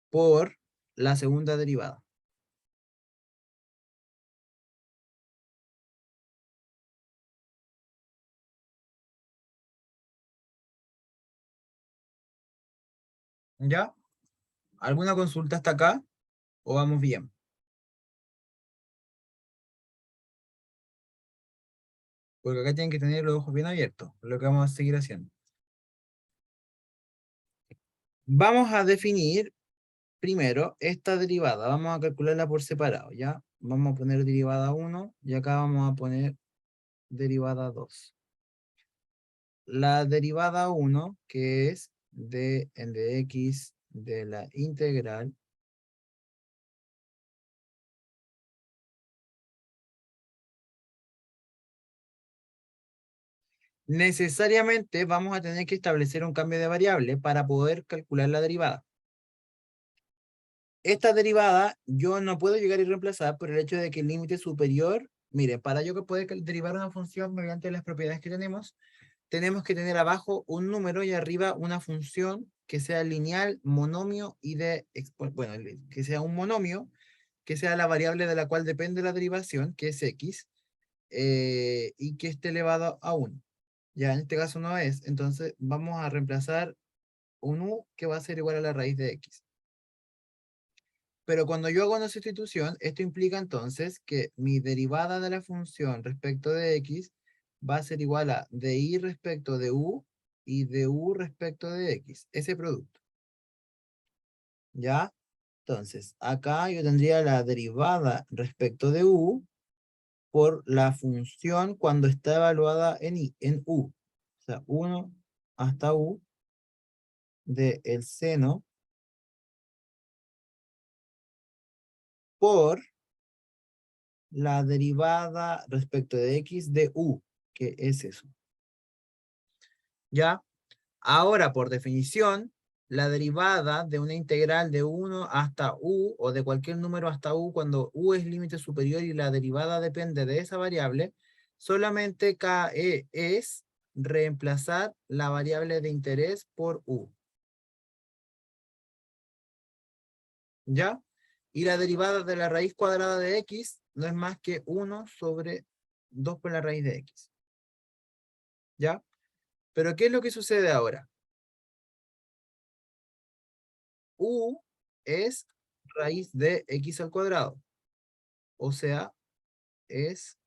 por la segunda derivada. ¿Ya? ¿Alguna consulta hasta acá? ¿O vamos bien? Porque acá tienen que tener los ojos bien abiertos, lo que vamos a seguir haciendo. Vamos a definir primero esta derivada. Vamos a calcularla por separado, ¿ya? Vamos a poner derivada 1 y acá vamos a poner derivada 2. La derivada 1, que es d en dx de la integral necesariamente vamos a tener que establecer un cambio de variable para poder calcular la derivada. Esta derivada yo no puedo llegar y reemplazar por el hecho de que el límite superior, mire, para yo que poder derivar una función mediante las propiedades que tenemos que tener abajo un número y arriba una función que sea lineal, monomio y bueno, que sea un monomio, que sea la variable de la cual depende la derivación, que es x, y que esté elevado a 1. Ya, en este caso no es, entonces vamos a reemplazar un u que va a ser igual a la raíz de x. Pero cuando yo hago una sustitución, esto implica entonces que mi derivada de la función respecto de x va a ser igual a di respecto de u y de u respecto de x, ese producto. ¿Ya? Entonces, acá yo tendría la derivada respecto de u por la función cuando está evaluada en u. O sea, 1 hasta u de el seno por la derivada respecto de x de u, que es eso. ¿Ya? Ahora, por definición, la derivada de una integral de 1 hasta u, o de cualquier número hasta u, cuando u es límite superior y la derivada depende de esa variable, solamente es reemplazar la variable de interés por u. ¿Ya? Y la derivada de la raíz cuadrada de x no es más que 1 sobre 2 por la raíz de x. ¿Ya? Pero ¿qué es lo que sucede ahora? U es raíz de x al cuadrado. O sea, es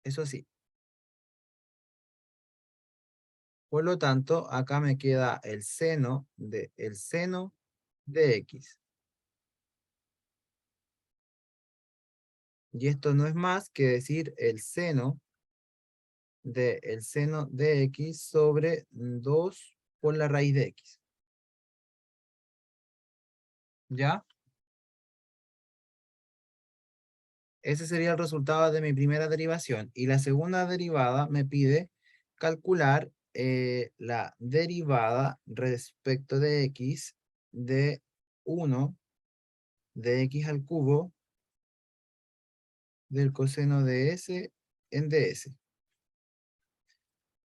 eso así. Por lo tanto, acá me queda el seno de x. Y esto no es más que decir el seno de x sobre 2 por la raíz de x. ¿Ya? Ese sería el resultado de mi primera derivación. Y la segunda derivada me pide calcular la derivada respecto de x de 1 de x al cubo del coseno de s en ds.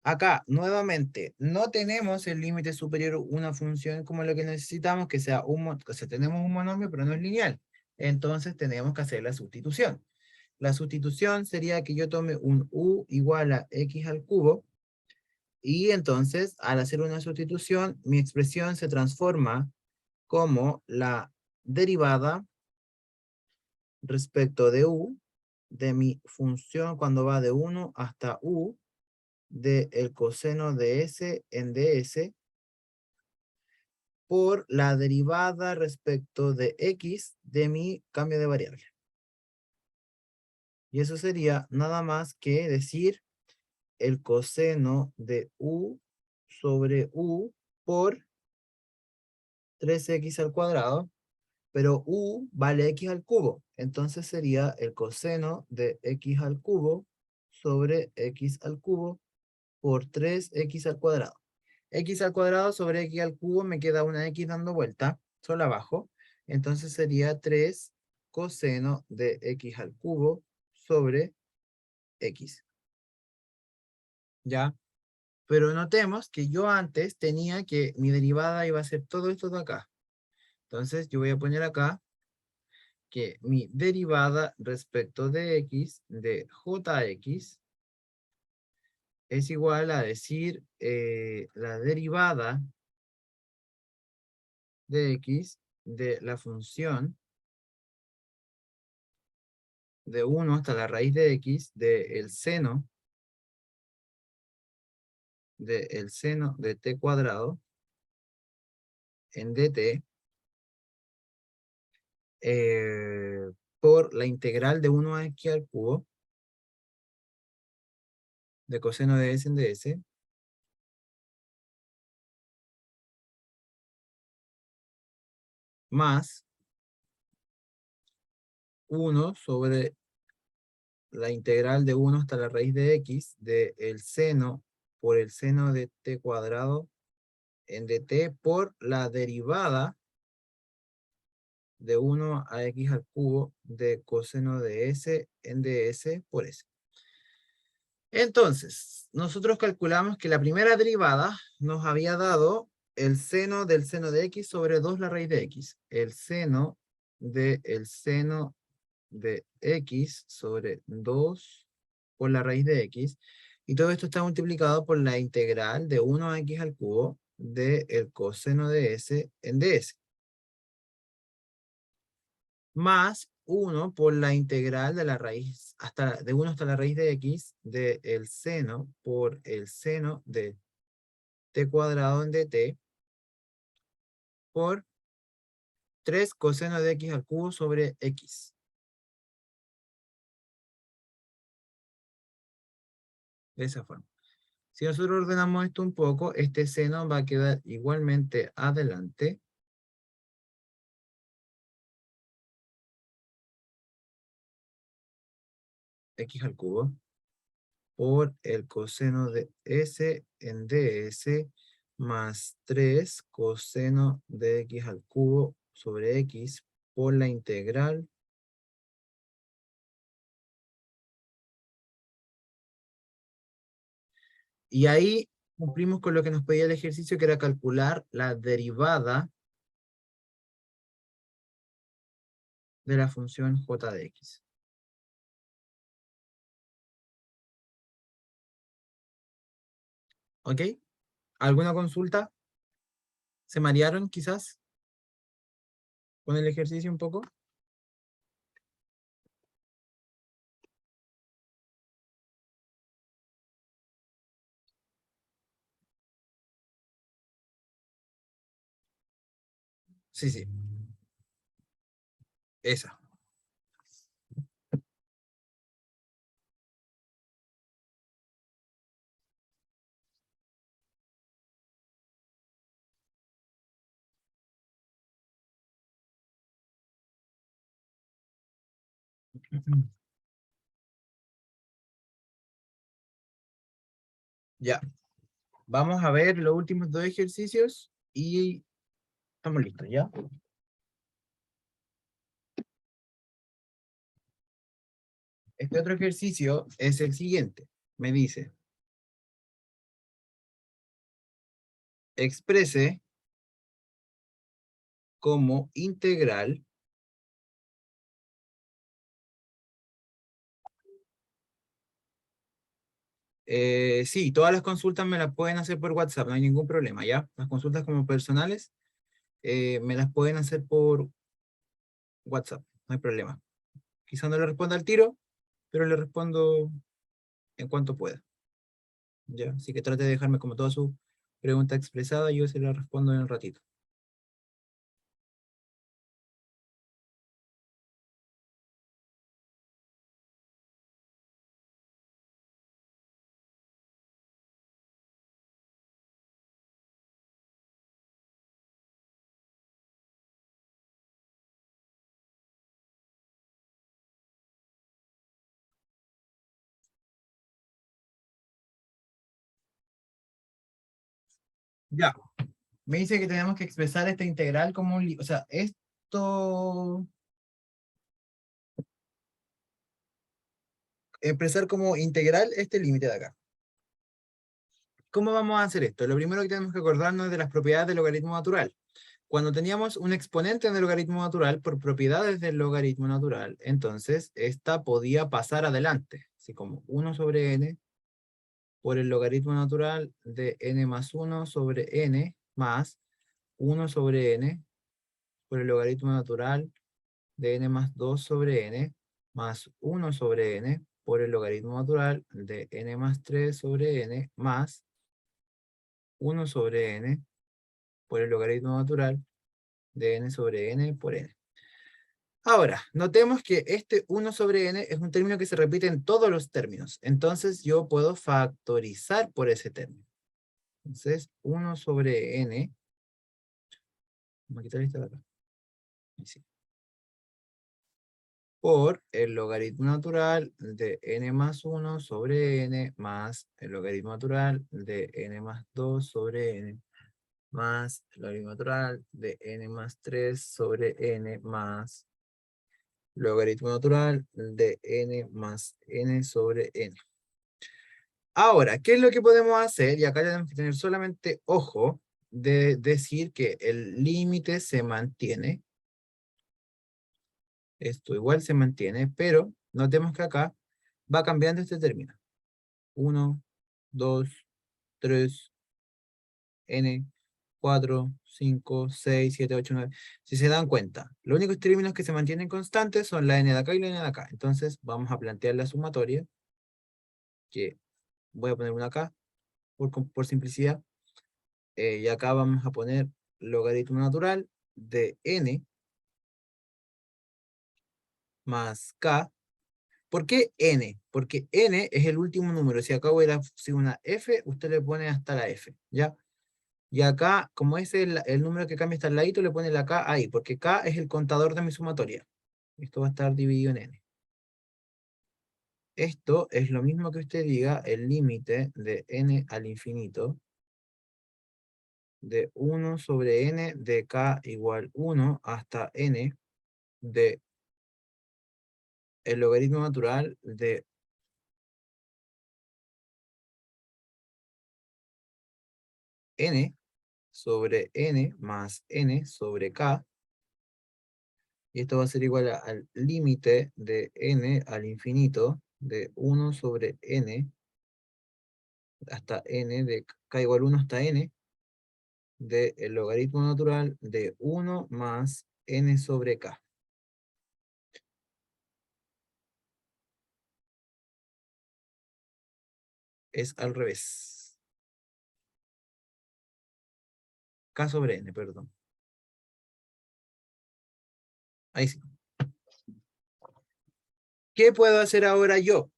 Acá, nuevamente, no tenemos el límite superior a una función como lo que necesitamos, que sea o sea, tenemos un monomio, pero no es lineal. Entonces tenemos que hacer la sustitución. La sustitución sería que yo tome un u igual a x al cubo, y entonces, al hacer una sustitución, mi expresión se transforma como la derivada respecto de u de mi función cuando va de 1 hasta u del coseno de s en ds por la derivada respecto de x de mi cambio de variable. Y eso sería nada más que decir el coseno de u sobre u por 3x al cuadrado, pero u vale x al cubo. Entonces sería el coseno de x al cubo sobre x al cubo por 3x al cuadrado. X al cuadrado sobre x al cubo me queda una x dando vuelta, solo abajo. Entonces sería 3 coseno de x al cubo sobre x. ¿Ya? Pero notemos que yo antes tenía que mi derivada iba a ser todo esto de acá. Entonces yo voy a poner acá que mi derivada respecto de x de jx es igual a decir la derivada de x de la función de 1 hasta la raíz de x del seno de t cuadrado en dt por la integral de 1 a x al cubo de coseno de s en ds más 1 sobre la integral de 1 hasta la raíz de x del seno por el seno de t cuadrado en dt por la derivada de 1 a x al cubo de coseno de s en ds por s. Entonces, nosotros calculamos que la primera derivada nos había dado el seno del seno de x sobre 2 la raíz de x. El seno de x sobre 2 por la raíz de x. Y todo esto está multiplicado por la integral de 1 a x al cubo del coseno de s en ds. Más 1 por la integral de la raíz, de 1 hasta la raíz de x, del seno por el seno de t cuadrado en dt, por 3 coseno de x al cubo sobre x. De esa forma. Si nosotros ordenamos esto un poco, este seno va a quedar igualmente adelante. X al cubo. por el coseno de S en ds más 3 coseno de x al cubo sobre x por la integral y ahí cumplimos con lo que nos pedía el ejercicio, que era calcular la derivada de la función j de x. ¿Ok? ¿Alguna consulta? ¿Se marearon quizás con el ejercicio un poco? Sí, sí. Esa. Ya. Vamos a ver los últimos dos ejercicios y estamos listos, ¿ya? Este otro ejercicio es el siguiente. Me dice, exprese como integral sí, todas las consultas me las pueden hacer por WhatsApp, no hay ningún problema, ¿ya? Las consultas como personales me las pueden hacer por WhatsApp, no hay problema. Quizá no le responda al tiro, pero le respondo en cuanto pueda, ¿ya? Así que trate de dejarme como toda su pregunta expresada y yo se la respondo en un ratito. Ya, me dice que tenemos que expresar esta integral como un... O sea, esto... Expresar como integral este límite de acá. ¿Cómo vamos a hacer esto? Lo primero que tenemos que acordarnos es de las propiedades del logaritmo natural. Cuando teníamos un exponente en el logaritmo natural por propiedades del logaritmo natural, entonces esta podía pasar adelante, así como 1 sobre n por el logaritmo natural de n más 1 sobre n más 1 sobre n por el logaritmo natural de n más 2 sobre n más 1 sobre n por el logaritmo natural de n más 3 sobre n más 1 sobre n por el logaritmo natural de n sobre n por n. Ahora, notemos que este 1 sobre n es un término que se repite en todos los términos. Entonces yo puedo factorizar por ese término. Entonces, 1 sobre n. Vamos a quitar esta de acá. Ahí sí. Por el logaritmo natural de n más 1 sobre n más el logaritmo natural de n más 2 sobre n más el logaritmo natural de n más 3 sobre n más logaritmo natural de n más n sobre n. Ahora, ¿qué es lo que podemos hacer? Y acá tenemos que tener solamente ojo de decir que el límite se mantiene. Esto igual se mantiene, pero notemos que acá va cambiando este término. 1, 2, 3, n, 4, 5, 6, 7, 8, 9. Si se dan cuenta, los únicos términos que se mantienen constantes son la n de acá y la n de acá. Entonces vamos a plantear la sumatoria, que voy a poner una acá por simplicidad. Y acá vamos a poner logaritmo natural de n más k. ¿Por qué n? Porque n es el último número. Si acá hubiera sido una f, usted le pone hasta la f, ¿ya? Y acá, como es el número que cambia hasta el ladito, le pone la k ahí, porque k es el contador de mi sumatoria. Esto va a estar dividido en n. Esto es lo mismo que usted diga el límite de n al infinito de 1 sobre n de k igual 1 hasta n de el logaritmo natural de n sobre n más n sobre k. Y esto va a ser igual al límite de n al infinito de 1 sobre n hasta n de k igual 1 hasta n del logaritmo natural de 1 más n sobre k. Es al revés. K sobre n, perdón. Ahí sí. ¿Qué puedo hacer ahora yo?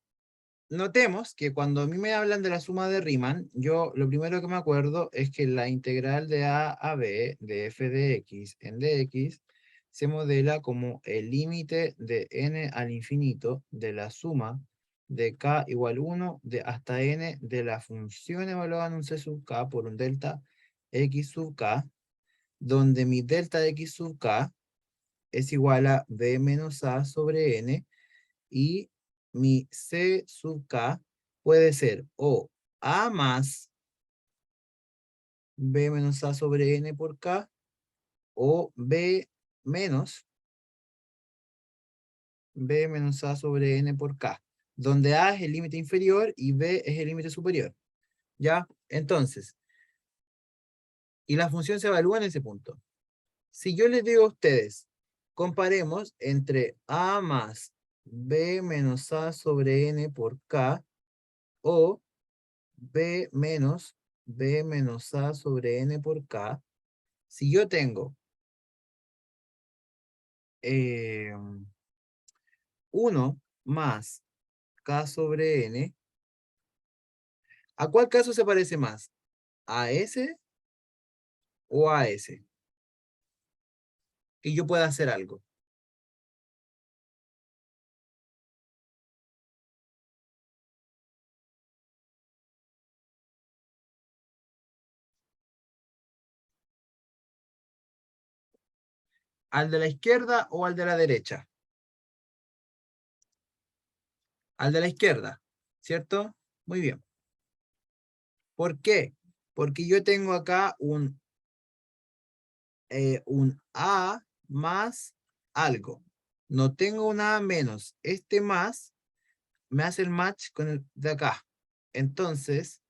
Notemos que cuando a mí me hablan de la suma de Riemann, yo lo primero que me acuerdo es que la integral de a a b de f de x en dx se modela como el límite de n al infinito de la suma de k igual 1 de hasta n de la función evaluada en un c sub k por un delta x sub k, donde mi delta x sub k es igual a b menos a sobre n, y mi C sub K puede ser o A más B menos A sobre N por K, o menos B menos A sobre N por K, donde A es el límite inferior y B es el límite superior. ¿Ya? Entonces, y la función se evalúa en ese punto. Si yo les digo a ustedes, comparemos entre A más B menos A sobre N por K, o B menos A sobre N por K. Si yo tengo 1 más K sobre N, ¿a cuál caso se parece más? ¿A ese o a ese? Que yo pueda hacer algo. ¿Al de la izquierda o al de la derecha? Al de la izquierda, ¿cierto? Muy bien. ¿Por qué? Porque yo tengo acá un A más algo. No tengo un A menos. Este más me hace el match con el de acá. Entonces,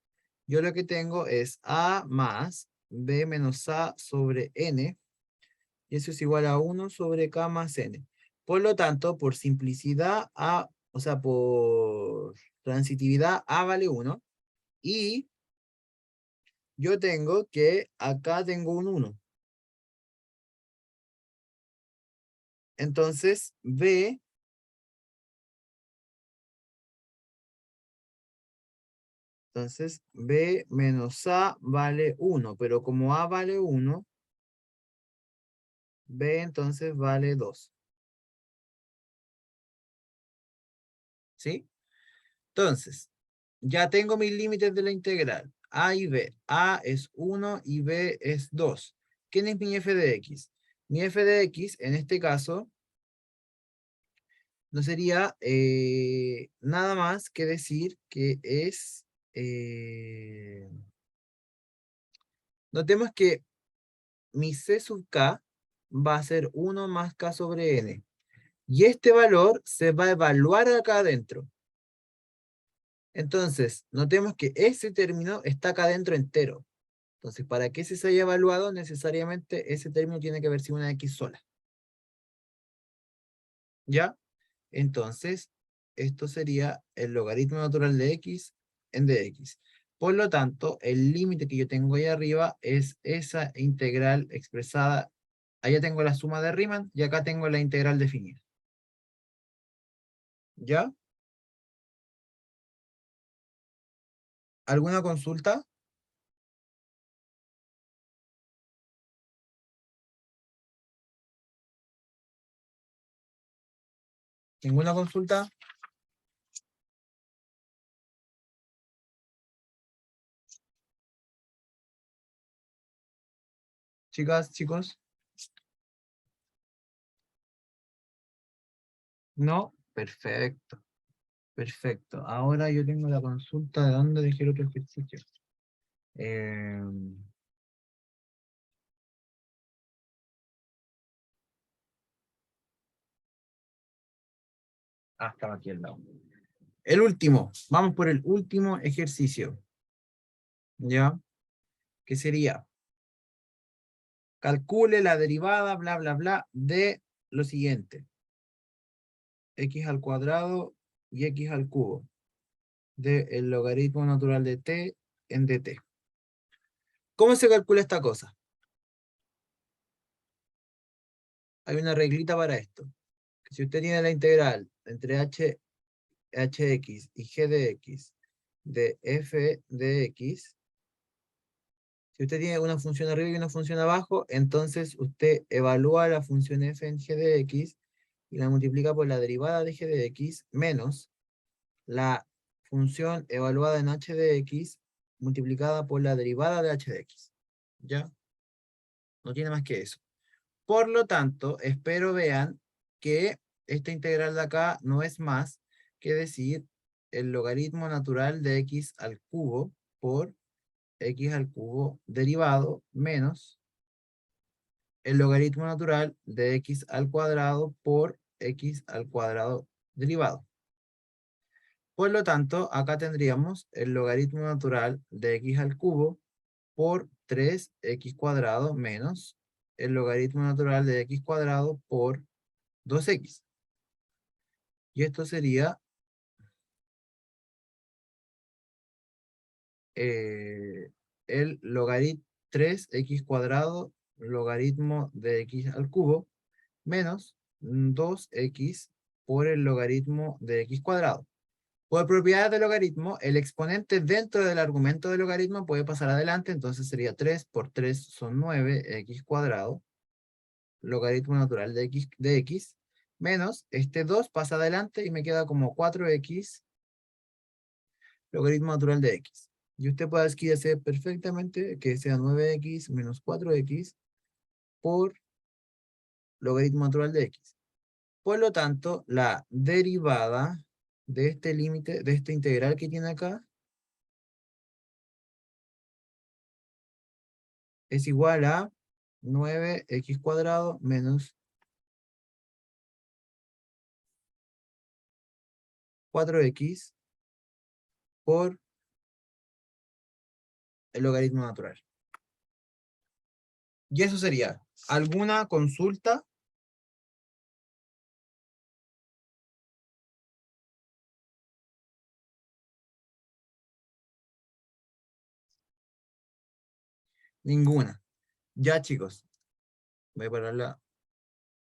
yo lo que tengo es A más B menos A sobre N. Y eso es igual a 1 sobre K más N. Por lo tanto, por simplicidad, A, o sea, por transitividad, A vale 1. Y yo tengo que acá tengo un 1. Entonces, B menos A vale 1. Pero como A vale 1, B entonces vale 2. ¿Sí? Entonces, ya tengo mis límites de la integral. A y B. A es 1 y B es 2. ¿Quién es mi f de x? Mi f de x, en este caso, no sería nada más que decir que es... notemos que mi c sub k va a ser 1 más k sobre n. Y este valor se va a evaluar acá adentro. Entonces, notemos que ese término está acá adentro entero. Entonces, para que ese se haya evaluado, necesariamente ese término tiene que haber sido una x sola. ¿Ya? Entonces, esto sería el logaritmo natural de x en dx. Por lo tanto, el límite que yo tengo ahí arriba es esa integral expresada. Allá tengo la suma de Riemann y acá tengo la integral definida. ¿Ya? ¿Alguna consulta? ¿Ninguna consulta? Chicas, chicos. No, perfecto. Perfecto. Ahora yo tengo la consulta de dónde dejé el otro ejercicio. Eh, estaba aquí al lado. El último. Vamos por el último ejercicio. ¿Ya? Que sería, calcule la derivada, bla, bla, bla, de lo siguiente. X al cuadrado y X al cubo. Del logaritmo natural de t en dt. ¿Cómo se calcula esta cosa? Hay una reglita para esto. Si usted tiene la integral entre hx y g de x de f de x, si usted tiene una función arriba y una función abajo, entonces usted evalúa la función f en g de x y la multiplica por la derivada de g de x menos la función evaluada en h de x multiplicada por la derivada de h de x. ¿Ya? No tiene más que eso. Por lo tanto, espero vean que esta integral de acá no es más que decir el logaritmo natural de x al cubo por x al cubo derivado menos el logaritmo natural de x al cuadrado por x al cuadrado derivado. Por lo tanto, acá tendríamos el logaritmo natural de x al cubo por 3x cuadrado menos el logaritmo natural de x cuadrado por 2x. Y esto sería el logaritmo 3x cuadrado logaritmo de x al cubo menos 2x por el logaritmo de x cuadrado. Por propiedades del logaritmo, el exponente dentro del argumento del logaritmo puede pasar adelante, entonces sería 3 por 3 son 9x cuadrado, logaritmo natural de x, menos este 2 pasa adelante y me queda como 4x, logaritmo natural de x. Y usted puede aquí hacer perfectamente que sea 9x menos 4x por logaritmo natural de x. Por lo tanto, la derivada de este límite, de esta integral que tiene acá, es igual a 9x cuadrado menos 4x por el logaritmo natural. Y eso sería, ¿alguna consulta? Ninguna. Ya, chicos, voy a pararla.